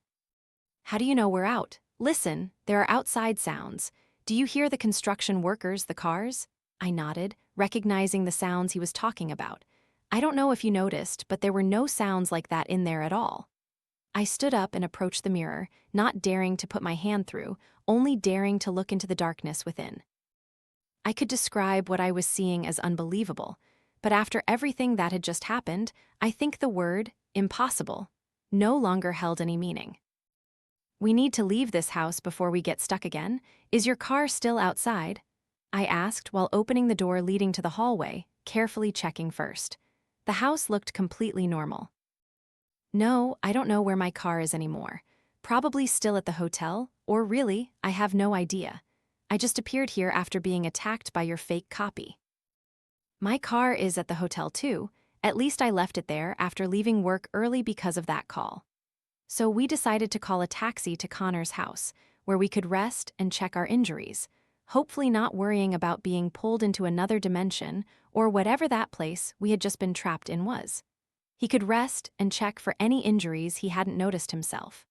"How do you know we're out?" "Listen, there are outside sounds. Do you hear the construction workers, the cars?" I nodded, recognizing the sounds he was talking about. I don't know if you noticed, but there were no sounds like that in there at all. I stood up and approached the mirror, not daring to put my hand through, only daring to look into the darkness within. I could describe what I was seeing as unbelievable, but after everything that had just happened, I think the word, impossible, no longer held any meaning. "We need to leave this house before we get stuck again. Is your car still outside?" I asked while opening the door leading to the hallway, carefully checking first. The house looked completely normal. "No, I don't know where my car is anymore. Probably still at the hotel, or really, I have no idea. I just appeared here after being attacked by your fake copy." "My car is at the hotel too. At least I left it there after leaving work early because of that call. So we decided to call a taxi to Conor's house, where we could rest and check our injuries, hopefully not worrying about being pulled into another dimension or whatever that place we had just been trapped in was. He could rest and check for any injuries he hadn't noticed himself.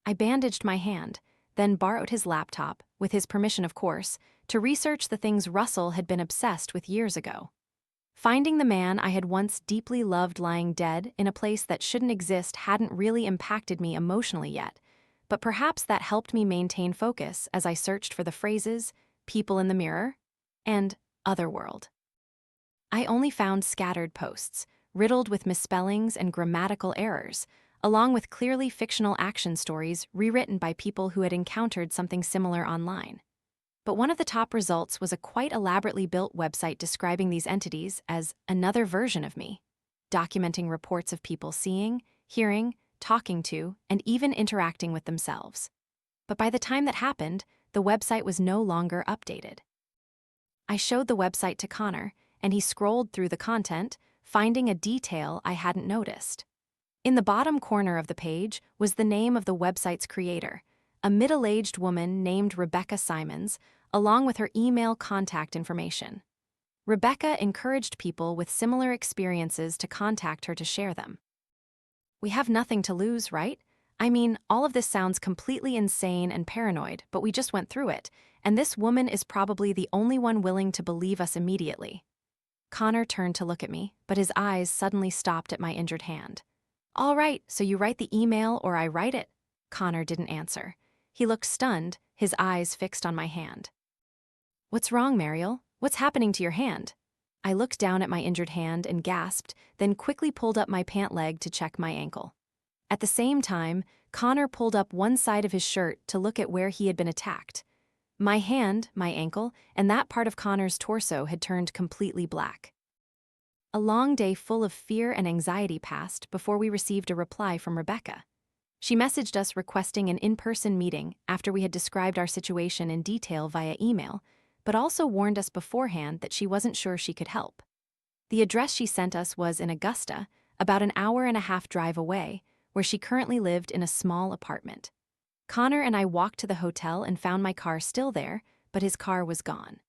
I bandaged my hand, then borrowed his laptop, with his permission of course, to research the things Russell had been obsessed with years ago. Finding the man I had once deeply loved lying dead in a place that shouldn't exist hadn't really impacted me emotionally yet, but perhaps that helped me maintain focus as I searched for the phrases, people in the mirror, and otherworld. I only found scattered posts, riddled with misspellings and grammatical errors, along with clearly fictional action stories rewritten by people who had encountered something similar online. But one of the top results was a quite elaborately built website describing these entities as another version of me, documenting reports of people seeing, hearing, talking to, and even interacting with themselves. But by the time that happened, the website was no longer updated. I showed the website to Conor, and he scrolled through the content, finding a detail I hadn't noticed. In the bottom corner of the page was the name of the website's creator, a middle-aged woman named Rebecca Simons, along with her email contact information. Rebecca encouraged people with similar experiences to contact her to share them. We have nothing to lose, right? I mean, all of this sounds completely insane and paranoid, but we just went through it, and this woman is probably the only one willing to believe us immediately. Conor turned to look at me, but his eyes suddenly stopped at my injured hand. All right, so you write the email or I write it? Conor didn't answer. He looked stunned, his eyes fixed on my hand. What's wrong, Mariel? What's happening to your hand? I looked down at my injured hand and gasped, then quickly pulled up my pant leg to check my ankle. At the same time, Conor pulled up one side of his shirt to look at where he had been attacked. My hand, my ankle, and that part of Conor's torso had turned completely black. A long day full of fear and anxiety passed before we received a reply from Rebecca. She messaged us requesting an in-person meeting after we had described our situation in detail via email, but also warned us beforehand that she wasn't sure she could help. The address she sent us was in Augusta, about an hour-and-a-half drive away, where she currently lived in a small apartment. Conor and I walked to the hotel and found my car still there, but his car was gone.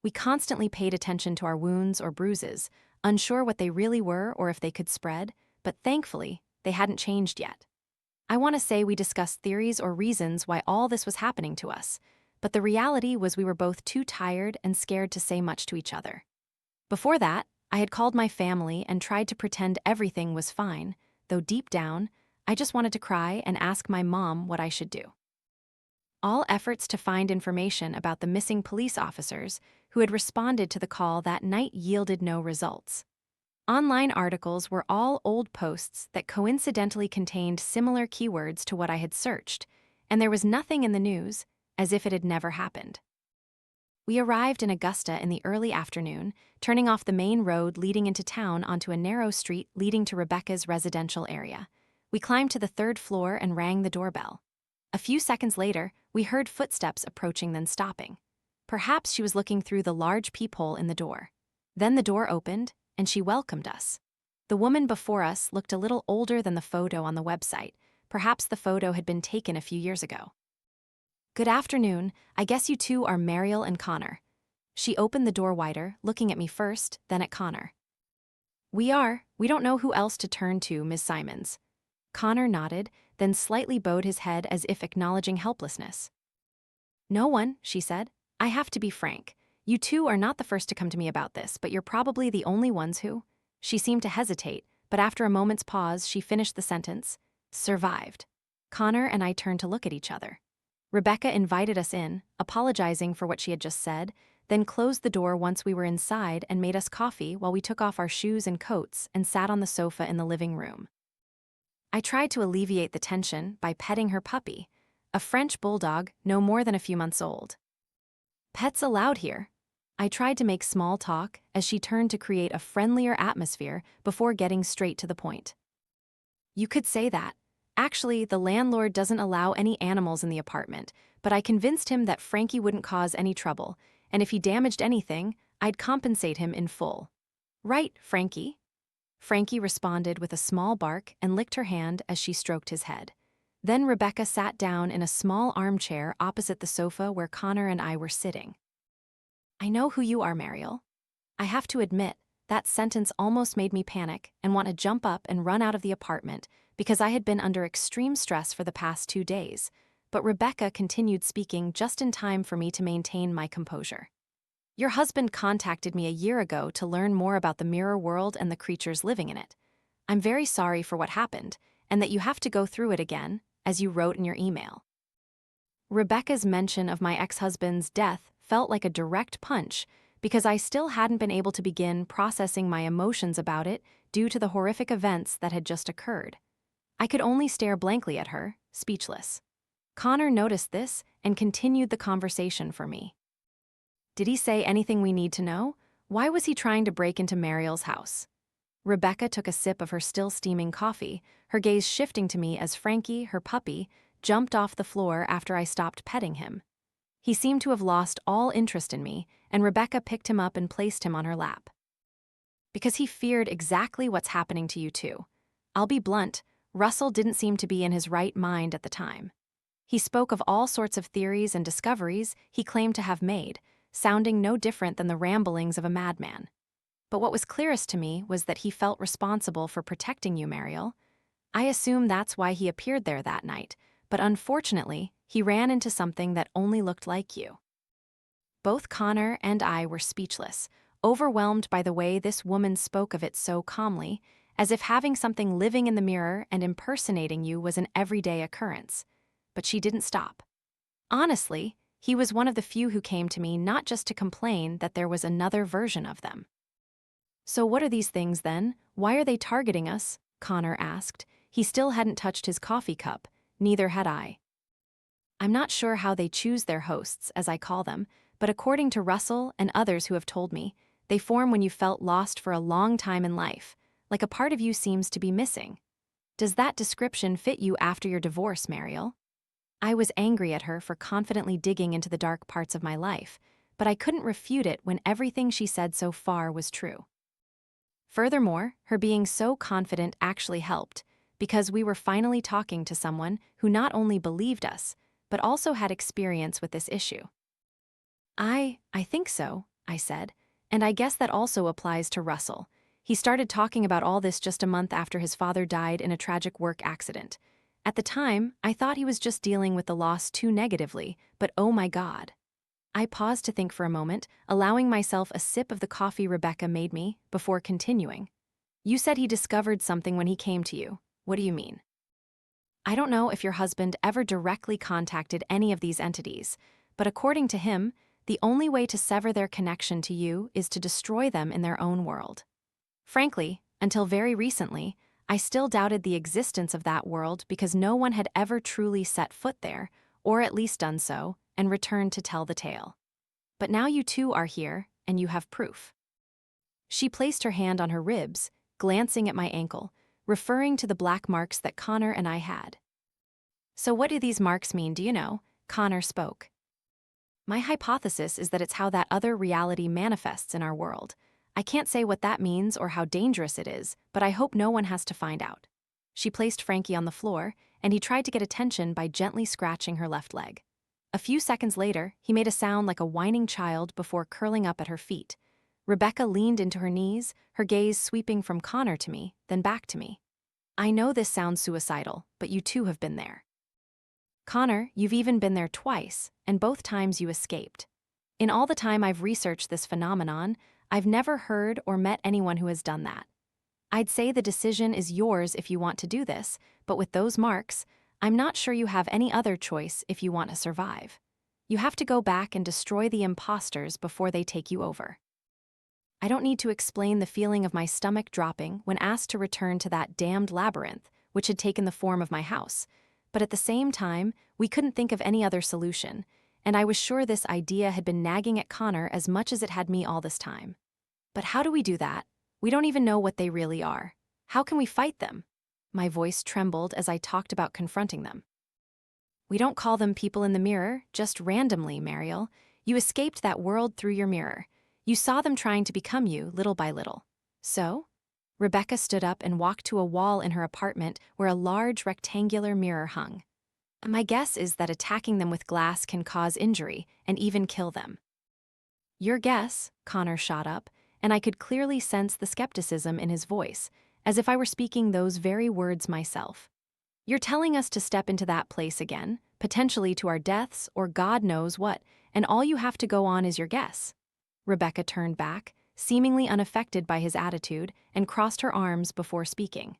We constantly paid attention to our wounds or bruises, unsure what they really were or if they could spread, but thankfully, they hadn't changed yet. I want to say we discussed theories or reasons why all this was happening to us, but the reality was we were both too tired and scared to say much to each other. Before that, I had called my family and tried to pretend everything was fine, though deep down, I just wanted to cry and ask my mom what I should do. All efforts to find information about the missing police officers who had responded to the call that night yielded no results. Online articles were all old posts that coincidentally contained similar keywords to what I had searched, and there was nothing in the news, as if it had never happened. We arrived in Augusta in the early afternoon, turning off the main road leading into town onto a narrow street leading to Rebecca's residential area. We climbed to the third floor and rang the doorbell. A few seconds later, we heard footsteps approaching then stopping. Perhaps she was looking through the large peephole in the door. Then the door opened, and she welcomed us. The woman before us looked a little older than the photo on the website. Perhaps the photo had been taken a few years ago. Good afternoon, I guess you two are Mariel and Conor. She opened the door wider, looking at me first, then at Conor. We don't know who else to turn to, Ms. Simons. Conor nodded, then slightly bowed his head as if acknowledging helplessness. No one, she said. I have to be frank. You two are not the first to come to me about this, but you're probably the only ones who... She seemed to hesitate, but after a moment's pause, she finished the sentence. Survived. Conor and I turned to look at each other. Rebecca invited us in, apologizing for what she had just said, then closed the door once we were inside and made us coffee while we took off our shoes and coats and sat on the sofa in the living room. I tried to alleviate the tension by petting her puppy, a French bulldog no more than a few months old. Pets allowed here. I tried to make small talk as she turned to create a friendlier atmosphere before getting straight to the point. You could say that. Actually, the landlord doesn't allow any animals in the apartment, but I convinced him that Frankie wouldn't cause any trouble, and if he damaged anything, I'd compensate him in full. Right, Frankie? Frankie responded with a small bark and licked her hand as she stroked his head. Then Rebecca sat down in a small armchair opposite the sofa where Conor and I were sitting. I know who you are, Mariel. I have to admit, that sentence almost made me panic and want to jump up and run out of the apartment because I had been under extreme stress for the past 2 days, but Rebecca continued speaking just in time for me to maintain my composure. Your husband contacted me a year ago to learn more about the mirror world and the creatures living in it. I'm very sorry for what happened, and that you have to go through it again, as you wrote in your email. Rebecca's mention of my ex-husband's death felt like a direct punch because I still hadn't been able to begin processing my emotions about it due to the horrific events that had just occurred. I could only stare blankly at her, speechless. Conor noticed this and continued the conversation for me. Did he say anything we need to know? Why was he trying to break into Mariel's house? Rebecca took a sip of her still steaming coffee, her gaze shifting to me as Frankie, her puppy, jumped off the floor after I stopped petting him. He seemed to have lost all interest in me, and Rebecca picked him up and placed him on her lap. Because he feared exactly what's happening to you two. I'll be blunt, Russell didn't seem to be in his right mind at the time. He spoke of all sorts of theories and discoveries he claimed to have made, sounding no different than the ramblings of a madman. But what was clearest to me was that he felt responsible for protecting you, Mariel. I assume that's why he appeared there that night, but unfortunately, he ran into something that only looked like you. Both Conor and I were speechless, overwhelmed by the way this woman spoke of it so calmly, as if having something living in the mirror and impersonating you was an everyday occurrence. But she didn't stop. Honestly, he was one of the few who came to me not just to complain that there was another version of them. So what are these things then? Why are they targeting us? Conor asked. He still hadn't touched his coffee cup, neither had I. I'm not sure how they choose their hosts, as I call them, but according to Russell and others who have told me, they form when you felt lost for a long time in life, like a part of you seems to be missing. Does that description fit you after your divorce, Mariel? I was angry at her for confidently digging into the dark parts of my life, but I couldn't refute it when everything she said so far was true. Furthermore, her being so confident actually helped, because we were finally talking to someone who not only believed us, but also had experience with this issue. I think so, I said, and I guess that also applies to Russell. He started talking about all this just a month after his father died in a tragic work accident. At the time, I thought he was just dealing with the loss too negatively, but oh my God. I paused to think for a moment, allowing myself a sip of the coffee Rebecca made me, before continuing. You said he discovered something when he came to you. What do you mean? I don't know if your husband ever directly contacted any of these entities, but according to him, the only way to sever their connection to you is to destroy them in their own world. Frankly, until very recently, I still doubted the existence of that world because no one had ever truly set foot there, or at least done so, and returned to tell the tale. But now you two are here, and you have proof. She placed her hand on her ribs, glancing at my ankle, referring to the black marks that Conor and I had. So what do these marks mean, do you know? Conor spoke. My hypothesis is that it's how that other reality manifests in our world. I can't say what that means or how dangerous it is, but I hope no one has to find out. She placed Frankie on the floor, and he tried to get attention by gently scratching her left leg. A few seconds later, he made a sound like a whining child before curling up at her feet. Rebecca leaned into her knees, her gaze sweeping from Conor to me, then back to me. I know this sounds suicidal, but you too have been there. Conor, you've even been there twice, and both times you escaped. In all the time I've researched this phenomenon, I've never heard or met anyone who has done that. I'd say the decision is yours if you want to do this, but with those marks, I'm not sure you have any other choice if you want to survive. You have to go back and destroy the imposters before they take you over. I don't need to explain the feeling of my stomach dropping when asked to return to that damned labyrinth, which had taken the form of my house. But at the same time, we couldn't think of any other solution, and I was sure this idea had been nagging at Conor as much as it had me all this time. But how do we do that? We don't even know what they really are. How can we fight them? My voice trembled as I talked about confronting them. We don't call them people in the mirror, just randomly, Mariel. You escaped that world through your mirror. You saw them trying to become you, little by little. So? Rebecca stood up and walked to a wall in her apartment where a large rectangular mirror hung. My guess is that attacking them with glass can cause injury and even kill them. Your guess, Conor shot up, and I could clearly sense the skepticism in his voice, as if I were speaking those very words myself. You're telling us to step into that place again, potentially to our deaths or God knows what, and all you have to go on is your guess. Rebecca turned back, seemingly unaffected by his attitude, and crossed her arms before speaking.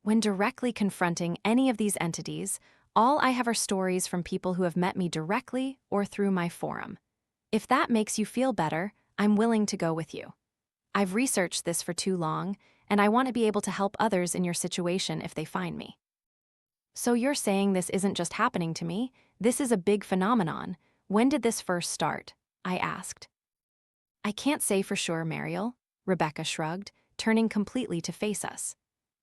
When directly confronting any of these entities, all I have are stories from people who have met me directly or through my forum. If that makes you feel better, I'm willing to go with you. I've researched this for too long, and I want to be able to help others in your situation if they find me. So you're saying this isn't just happening to me, this is a big phenomenon. When did this first start? I asked. I can't say for sure, Mariel, Rebecca shrugged, turning completely to face us.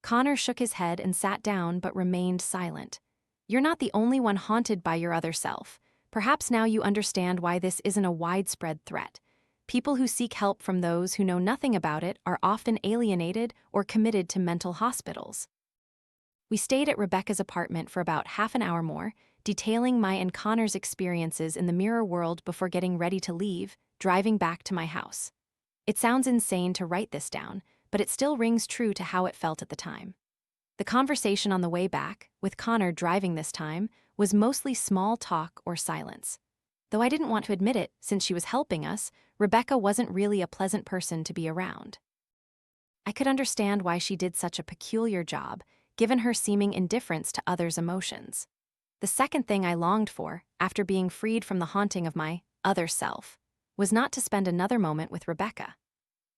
Conor shook his head and sat down but remained silent. You're not the only one haunted by your other self. Perhaps now you understand why this isn't a widespread threat. People who seek help from those who know nothing about it are often alienated or committed to mental hospitals. We stayed at Rebecca's apartment for about half an hour more, detailing my and Connor's experiences in the mirror world before getting ready to leave, driving back to my house. It sounds insane to write this down, but it still rings true to how it felt at the time. The conversation on the way back, with Conor driving this time, was mostly small talk or silence. Though I didn't want to admit it, since she was helping us, Rebecca wasn't really a pleasant person to be around. I could understand why she did such a peculiar job, given her seeming indifference to others' emotions. The second thing I longed for, after being freed from the haunting of my other self, was not to spend another moment with Rebecca.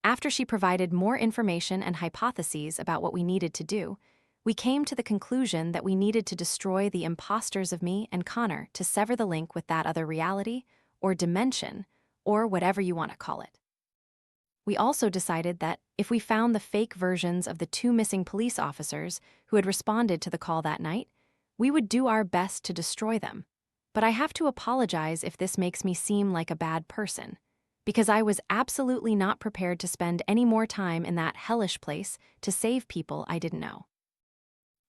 After she provided more information and hypotheses about what we needed to do, we came to the conclusion that we needed to destroy the imposters of me and Conor to sever the link with that other reality, or dimension, or whatever you want to call it. We also decided that if we found the fake versions of the 2 missing police officers who had responded to the call that night, we would do our best to destroy them. But I have to apologize if this makes me seem like a bad person, because I was absolutely not prepared to spend any more time in that hellish place to save people I didn't know.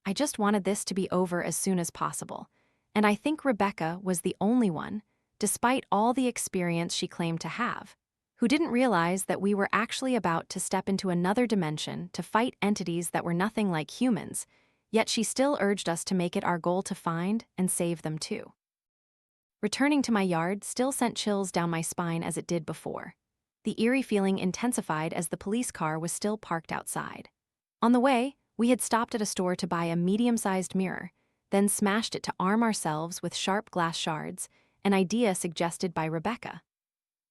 I just wanted this to be over as soon as possible, and I think Rebecca was the only one, despite all the experience she claimed to have, who didn't realize that we were actually about to step into another dimension to fight entities that were nothing like humans, yet she still urged us to make it our goal to find and save them too. Returning to my yard still sent chills down my spine as it did before. The eerie feeling intensified as the police car was still parked outside. On the way, we had stopped at a store to buy a medium-sized mirror, then smashed it to arm ourselves with sharp glass shards, an idea suggested by Rebecca.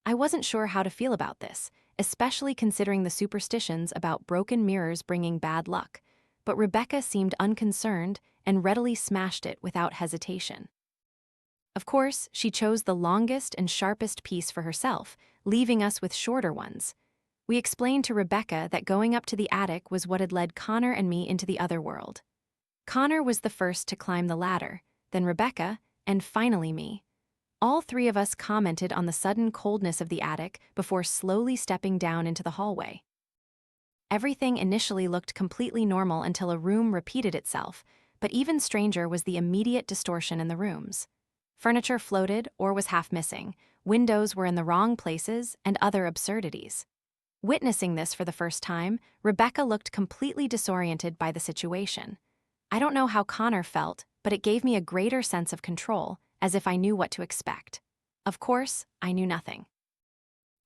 I wasn't sure how to feel about this, especially considering the superstitions about broken mirrors bringing bad luck, but Rebecca seemed unconcerned and readily smashed it without hesitation. Of course, she chose the longest and sharpest piece for herself, leaving us with shorter ones. We explained to Rebecca that going up to the attic was what had led Conor and me into the other world. Conor was the first to climb the ladder, then Rebecca, and finally me. All 3 of us commented on the sudden coldness of the attic before slowly stepping down into the hallway. Everything initially looked completely normal until a room repeated itself, but even stranger was the immediate distortion in the rooms. Furniture floated or was half missing, windows were in the wrong places, and other absurdities. Witnessing this for the first time, Rebecca looked completely disoriented by the situation. I don't know how Conor felt, but it gave me a greater sense of control, as if I knew what to expect. Of course, I knew nothing.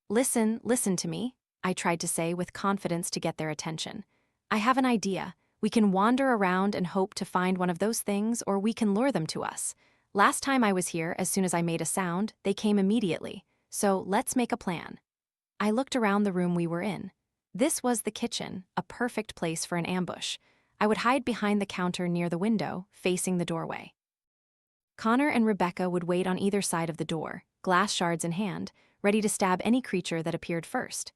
Listen to me, I tried to say with confidence to get their attention. I have an idea. We can wander around and hope to find one of those things, or we can lure them to us. Last time I was here, as soon as I made a sound, they came immediately, so let's make a plan. I looked around the room we were in. This was the kitchen, a perfect place for an ambush. I would hide behind the counter near the window, facing the doorway. Conor and Rebecca would wait on either side of the door, glass shards in hand, ready to stab any creature that appeared first.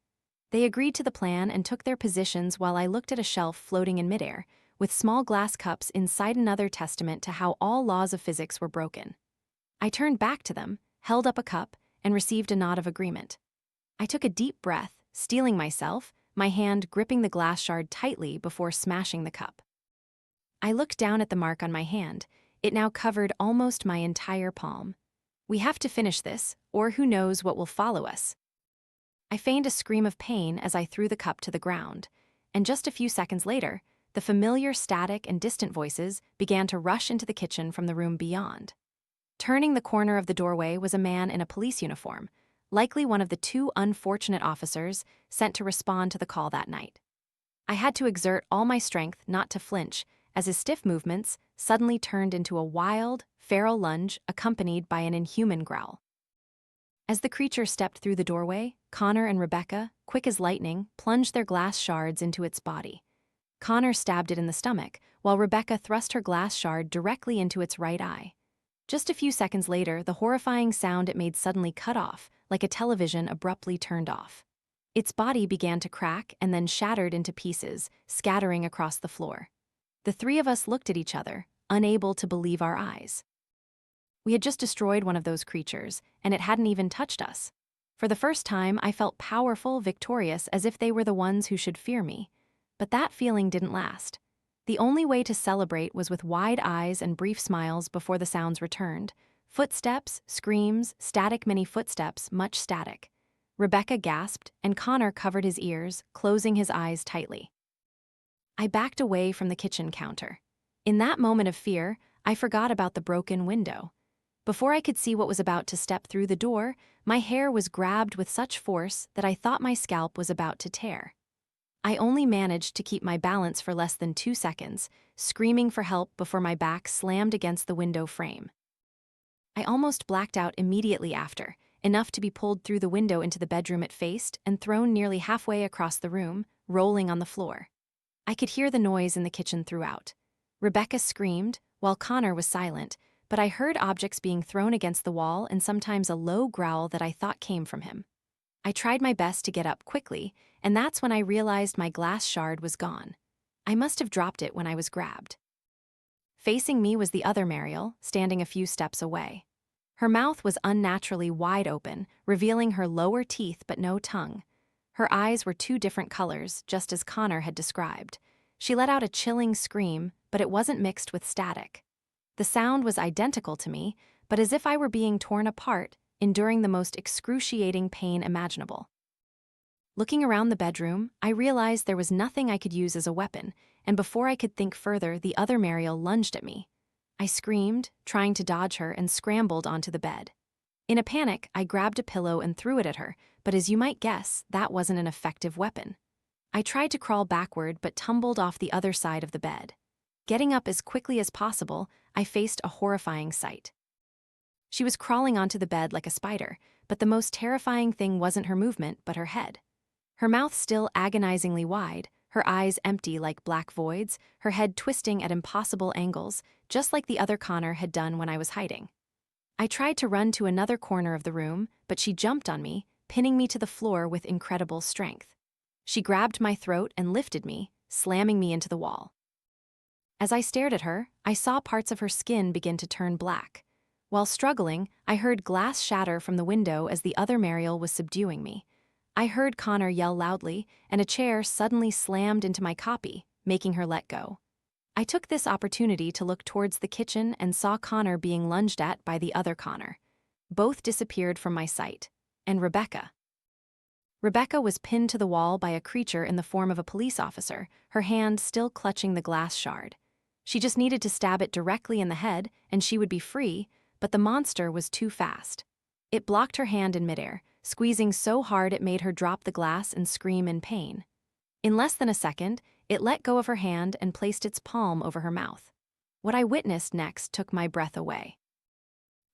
They agreed to the plan and took their positions while I looked at a shelf floating in midair, with small glass cups inside, another testament to how all laws of physics were broken. I turned back to them, held up a cup, and received a nod of agreement. I took a deep breath, steeling myself, my hand gripping the glass shard tightly before smashing the cup. I looked down at the mark on my hand. It now covered almost my entire palm. We have to finish this, or who knows what will follow us. I feigned a scream of pain as I threw the cup to the ground, and just a few seconds later, the familiar static and distant voices began to rush into the kitchen from the room beyond. Turning the corner of the doorway was a man in a police uniform, likely one of the 2 unfortunate officers sent to respond to the call that night. I had to exert all my strength not to flinch, as his stiff movements suddenly turned into a wild, feral lunge accompanied by an inhuman growl. As the creature stepped through the doorway, Conor and Rebecca, quick as lightning, plunged their glass shards into its body. Conor stabbed it in the stomach, while Rebecca thrust her glass shard directly into its right eye. Just a few seconds later, the horrifying sound it made suddenly cut off, like a television abruptly turned off. Its body began to crack and then shattered into pieces, scattering across the floor. The 3 of us looked at each other, unable to believe our eyes. We had just destroyed one of those creatures, and it hadn't even touched us. For the first time, I felt powerful, victorious, as if they were the ones who should fear me. But that feeling didn't last. The only way to celebrate was with wide eyes and brief smiles before the sounds returned. Footsteps, screams, static, many footsteps, much static. Rebecca gasped, and Conor covered his ears, closing his eyes tightly. I backed away from the kitchen counter. In that moment of fear, I forgot about the broken window. Before I could see what was about to step through the door, my hair was grabbed with such force that I thought my scalp was about to tear. I only managed to keep my balance for less than 2 seconds, screaming for help before my back slammed against the window frame. I almost blacked out immediately after, enough to be pulled through the window into the bedroom it faced and thrown nearly halfway across the room, rolling on the floor. I could hear the noise in the kitchen throughout. Rebecca screamed, while Conor was silent, but I heard objects being thrown against the wall and sometimes a low growl that I thought came from him. I tried my best to get up quickly, and that's when I realized my glass shard was gone. I must have dropped it when I was grabbed. Facing me was the other Mariel, standing a few steps away. Her mouth was unnaturally wide open, revealing her lower teeth but no tongue. Her eyes were 2 different colors, just as Conor had described. She let out a chilling scream, but it wasn't mixed with static. The sound was identical to me, but as if I were being torn apart, enduring the most excruciating pain imaginable. Looking around the bedroom, I realized there was nothing I could use as a weapon, and before I could think further, the other Mariel lunged at me. I screamed, trying to dodge her, and scrambled onto the bed. In a panic, I grabbed a pillow and threw it at her, but as you might guess, that wasn't an effective weapon. I tried to crawl backward but tumbled off the other side of the bed. Getting up as quickly as possible, I faced a horrifying sight. She was crawling onto the bed like a spider, but the most terrifying thing wasn't her movement, but her head. Her mouth still agonizingly wide, her eyes empty like black voids, her head twisting at impossible angles, just like the other Conor had done when I was hiding. I tried to run to another corner of the room, but she jumped on me, pinning me to the floor with incredible strength. She grabbed my throat and lifted me, slamming me into the wall. As I stared at her, I saw parts of her skin begin to turn black. While struggling, I heard glass shatter from the window as the other Mariel was subduing me. I heard Conor yell loudly, and a chair suddenly slammed into my copy, making her let go. I took this opportunity to look towards the kitchen and saw Conor being lunged at by the other Conor. Both disappeared from my sight. And Rebecca. Rebecca was pinned to the wall by a creature in the form of a police officer, her hand still clutching the glass shard. She just needed to stab it directly in the head, and she would be free, but the monster was too fast. It blocked her hand in midair, squeezing so hard it made her drop the glass and scream in pain. In less than a second, it let go of her hand and placed its palm over her mouth. What I witnessed next took my breath away.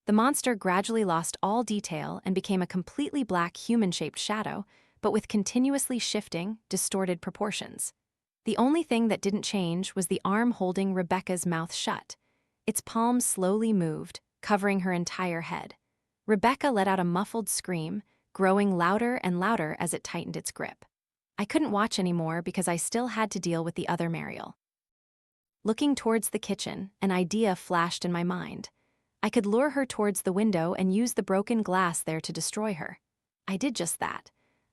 The monster gradually lost all detail and became a completely black human-shaped shadow, but with continuously shifting, distorted proportions. The only thing that didn't change was the arm holding Rebecca's mouth shut. Its palm slowly moved, covering her entire head. Rebecca let out a muffled scream, growing louder and louder as it tightened its grip. I couldn't watch anymore because I still had to deal with the other Mariel. Looking towards the kitchen, an idea flashed in my mind. I could lure her towards the window and use the broken glass there to destroy her. I did just that.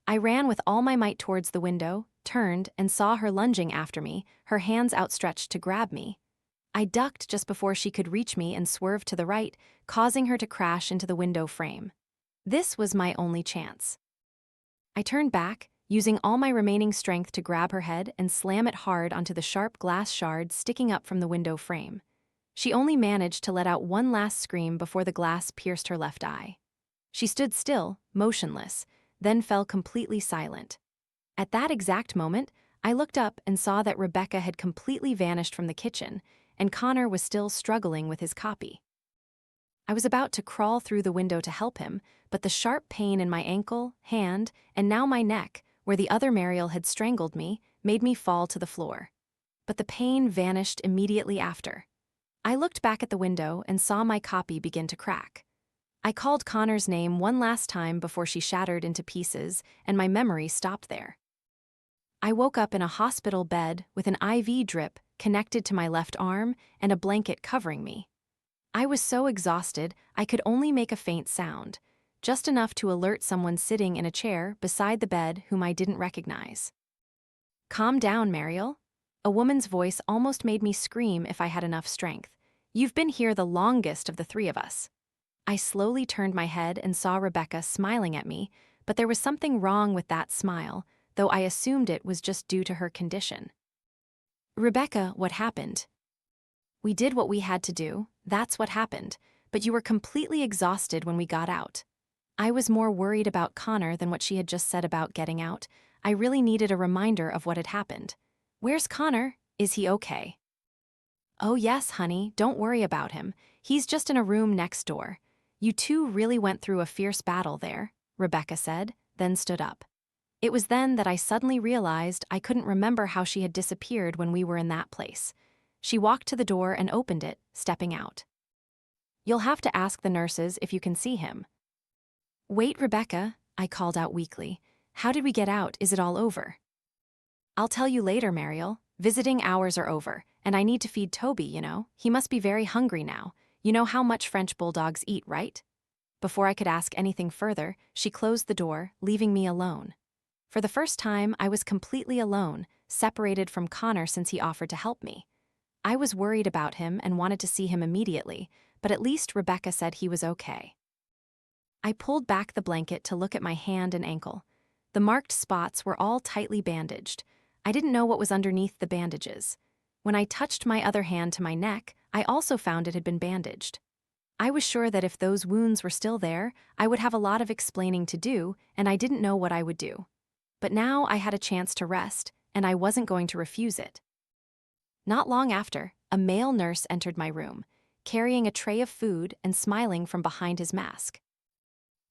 I ran with all my might towards the window, turned, and saw her lunging after me, her hands outstretched to grab me. I ducked just before she could reach me and swerved to the right, causing her to crash into the window frame. This was my only chance. I turned back, using all my remaining strength to grab her head and slam it hard onto the sharp glass shard sticking up from the window frame. She only managed to let out one last scream before the glass pierced her left eye. She stood still, motionless, then fell completely silent. At that exact moment, I looked up and saw that Rebecca had completely vanished from the kitchen, and Conor was still struggling with his copy. I was about to crawl through the window to help him, but the sharp pain in my ankle, hand, and now my neck, where the other Mariel had strangled me, made me fall to the floor. But the pain vanished immediately after. I looked back at the window and saw my copy begin to crack. I called Conor's name one last time before she shattered into pieces, and my memory stopped there. I woke up in a hospital bed with an IV drip connected to my left arm and a blanket covering me. I was so exhausted I could only make a faint sound. just enough to alert someone sitting in a chair beside the bed whom I didn't recognize. "Calm down, Mariel." A woman's voice almost made me scream if I had enough strength. "You've been here the longest of the three of us." I slowly turned my head and saw Rebecca smiling at me, but there was something wrong with that smile, though I assumed it was just due to her condition. "Rebecca, what happened?" "We did what we had to do, that's what happened, but you were completely exhausted when we got out." I was more worried about Conor than what she had just said about getting out. I really needed a reminder of what had happened. "Where's Conor? Is he okay?" "Oh yes, honey, don't worry about him. He's just in a room next door. You two really went through a fierce battle there," Rebecca said, then stood up. It was then that I suddenly realized I couldn't remember how she had disappeared when we were in that place. She walked to the door and opened it, stepping out. "You'll have to ask the nurses if you can see him." "Wait, Rebecca," I called out weakly. "How did we get out? Is it all over?" "I'll tell you later, Mariel. Visiting hours are over, and I need to feed Toby, you know. He must be very hungry now. You know how much French bulldogs eat, right?" Before I could ask anything further, she closed the door, leaving me alone. For the first time, I was completely alone, separated from Conor since he offered to help me. I was worried about him and wanted to see him immediately, but at least Rebecca said he was okay. I pulled back the blanket to look at my hand and ankle. The marked spots were all tightly bandaged. I didn't know what was underneath the bandages. When I touched my other hand to my neck, I also found it had been bandaged. I was sure that if those wounds were still there, I would have a lot of explaining to do, and I didn't know what I would do. But now I had a chance to rest, and I wasn't going to refuse it. Not long after, a male nurse entered my room, carrying a tray of food and smiling from behind his mask.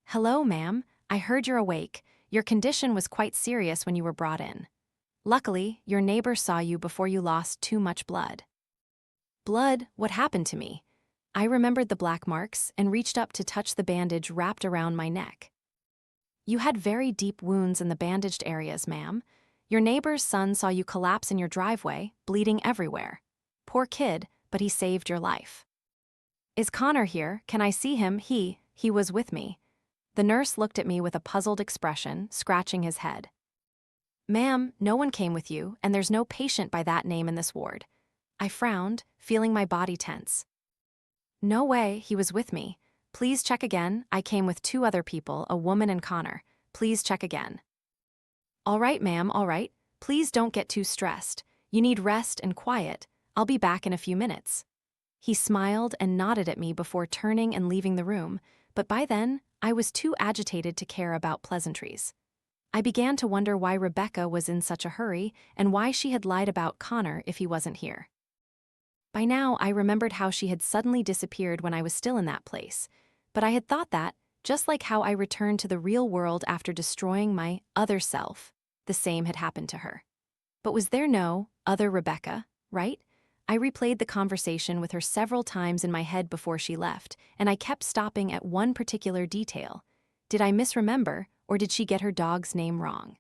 "Hello, ma'am. I heard you're awake. Your condition was quite serious when you were brought in. Luckily, your neighbor saw you before you lost too much blood." "Blood? What happened to me?" I remembered the black marks and reached up to touch the bandage wrapped around my neck. "You had very deep wounds in the bandaged areas, ma'am. Your neighbor's son saw you collapse in your driveway, bleeding everywhere. Poor kid, but he saved your life." "Is Conor here? Can I see him? He was with me." The nurse looked at me with a puzzled expression, scratching his head. "Ma'am, no one came with you, and there's no patient by that name in this ward." I frowned, feeling my body tense. "No way, he was with me. Please check again. I came with 2 other people, a woman and Conor. Please check again." "All right, ma'am, all right. Please don't get too stressed. You need rest and quiet. I'll be back in a few minutes." He smiled and nodded at me before turning and leaving the room, but by then, I was too agitated to care about pleasantries. I began to wonder why Rebecca was in such a hurry and why she had lied about Conor if he wasn't here. By now, I remembered how she had suddenly disappeared when I was still in that place, but I had thought that, just like how I returned to the real world after destroying my other self, the same had happened to her. But was there no other Rebecca, right? I replayed the conversation with her several times in my head before she left, and I kept stopping at one particular detail. Did I misremember, or did she get her dog's name wrong?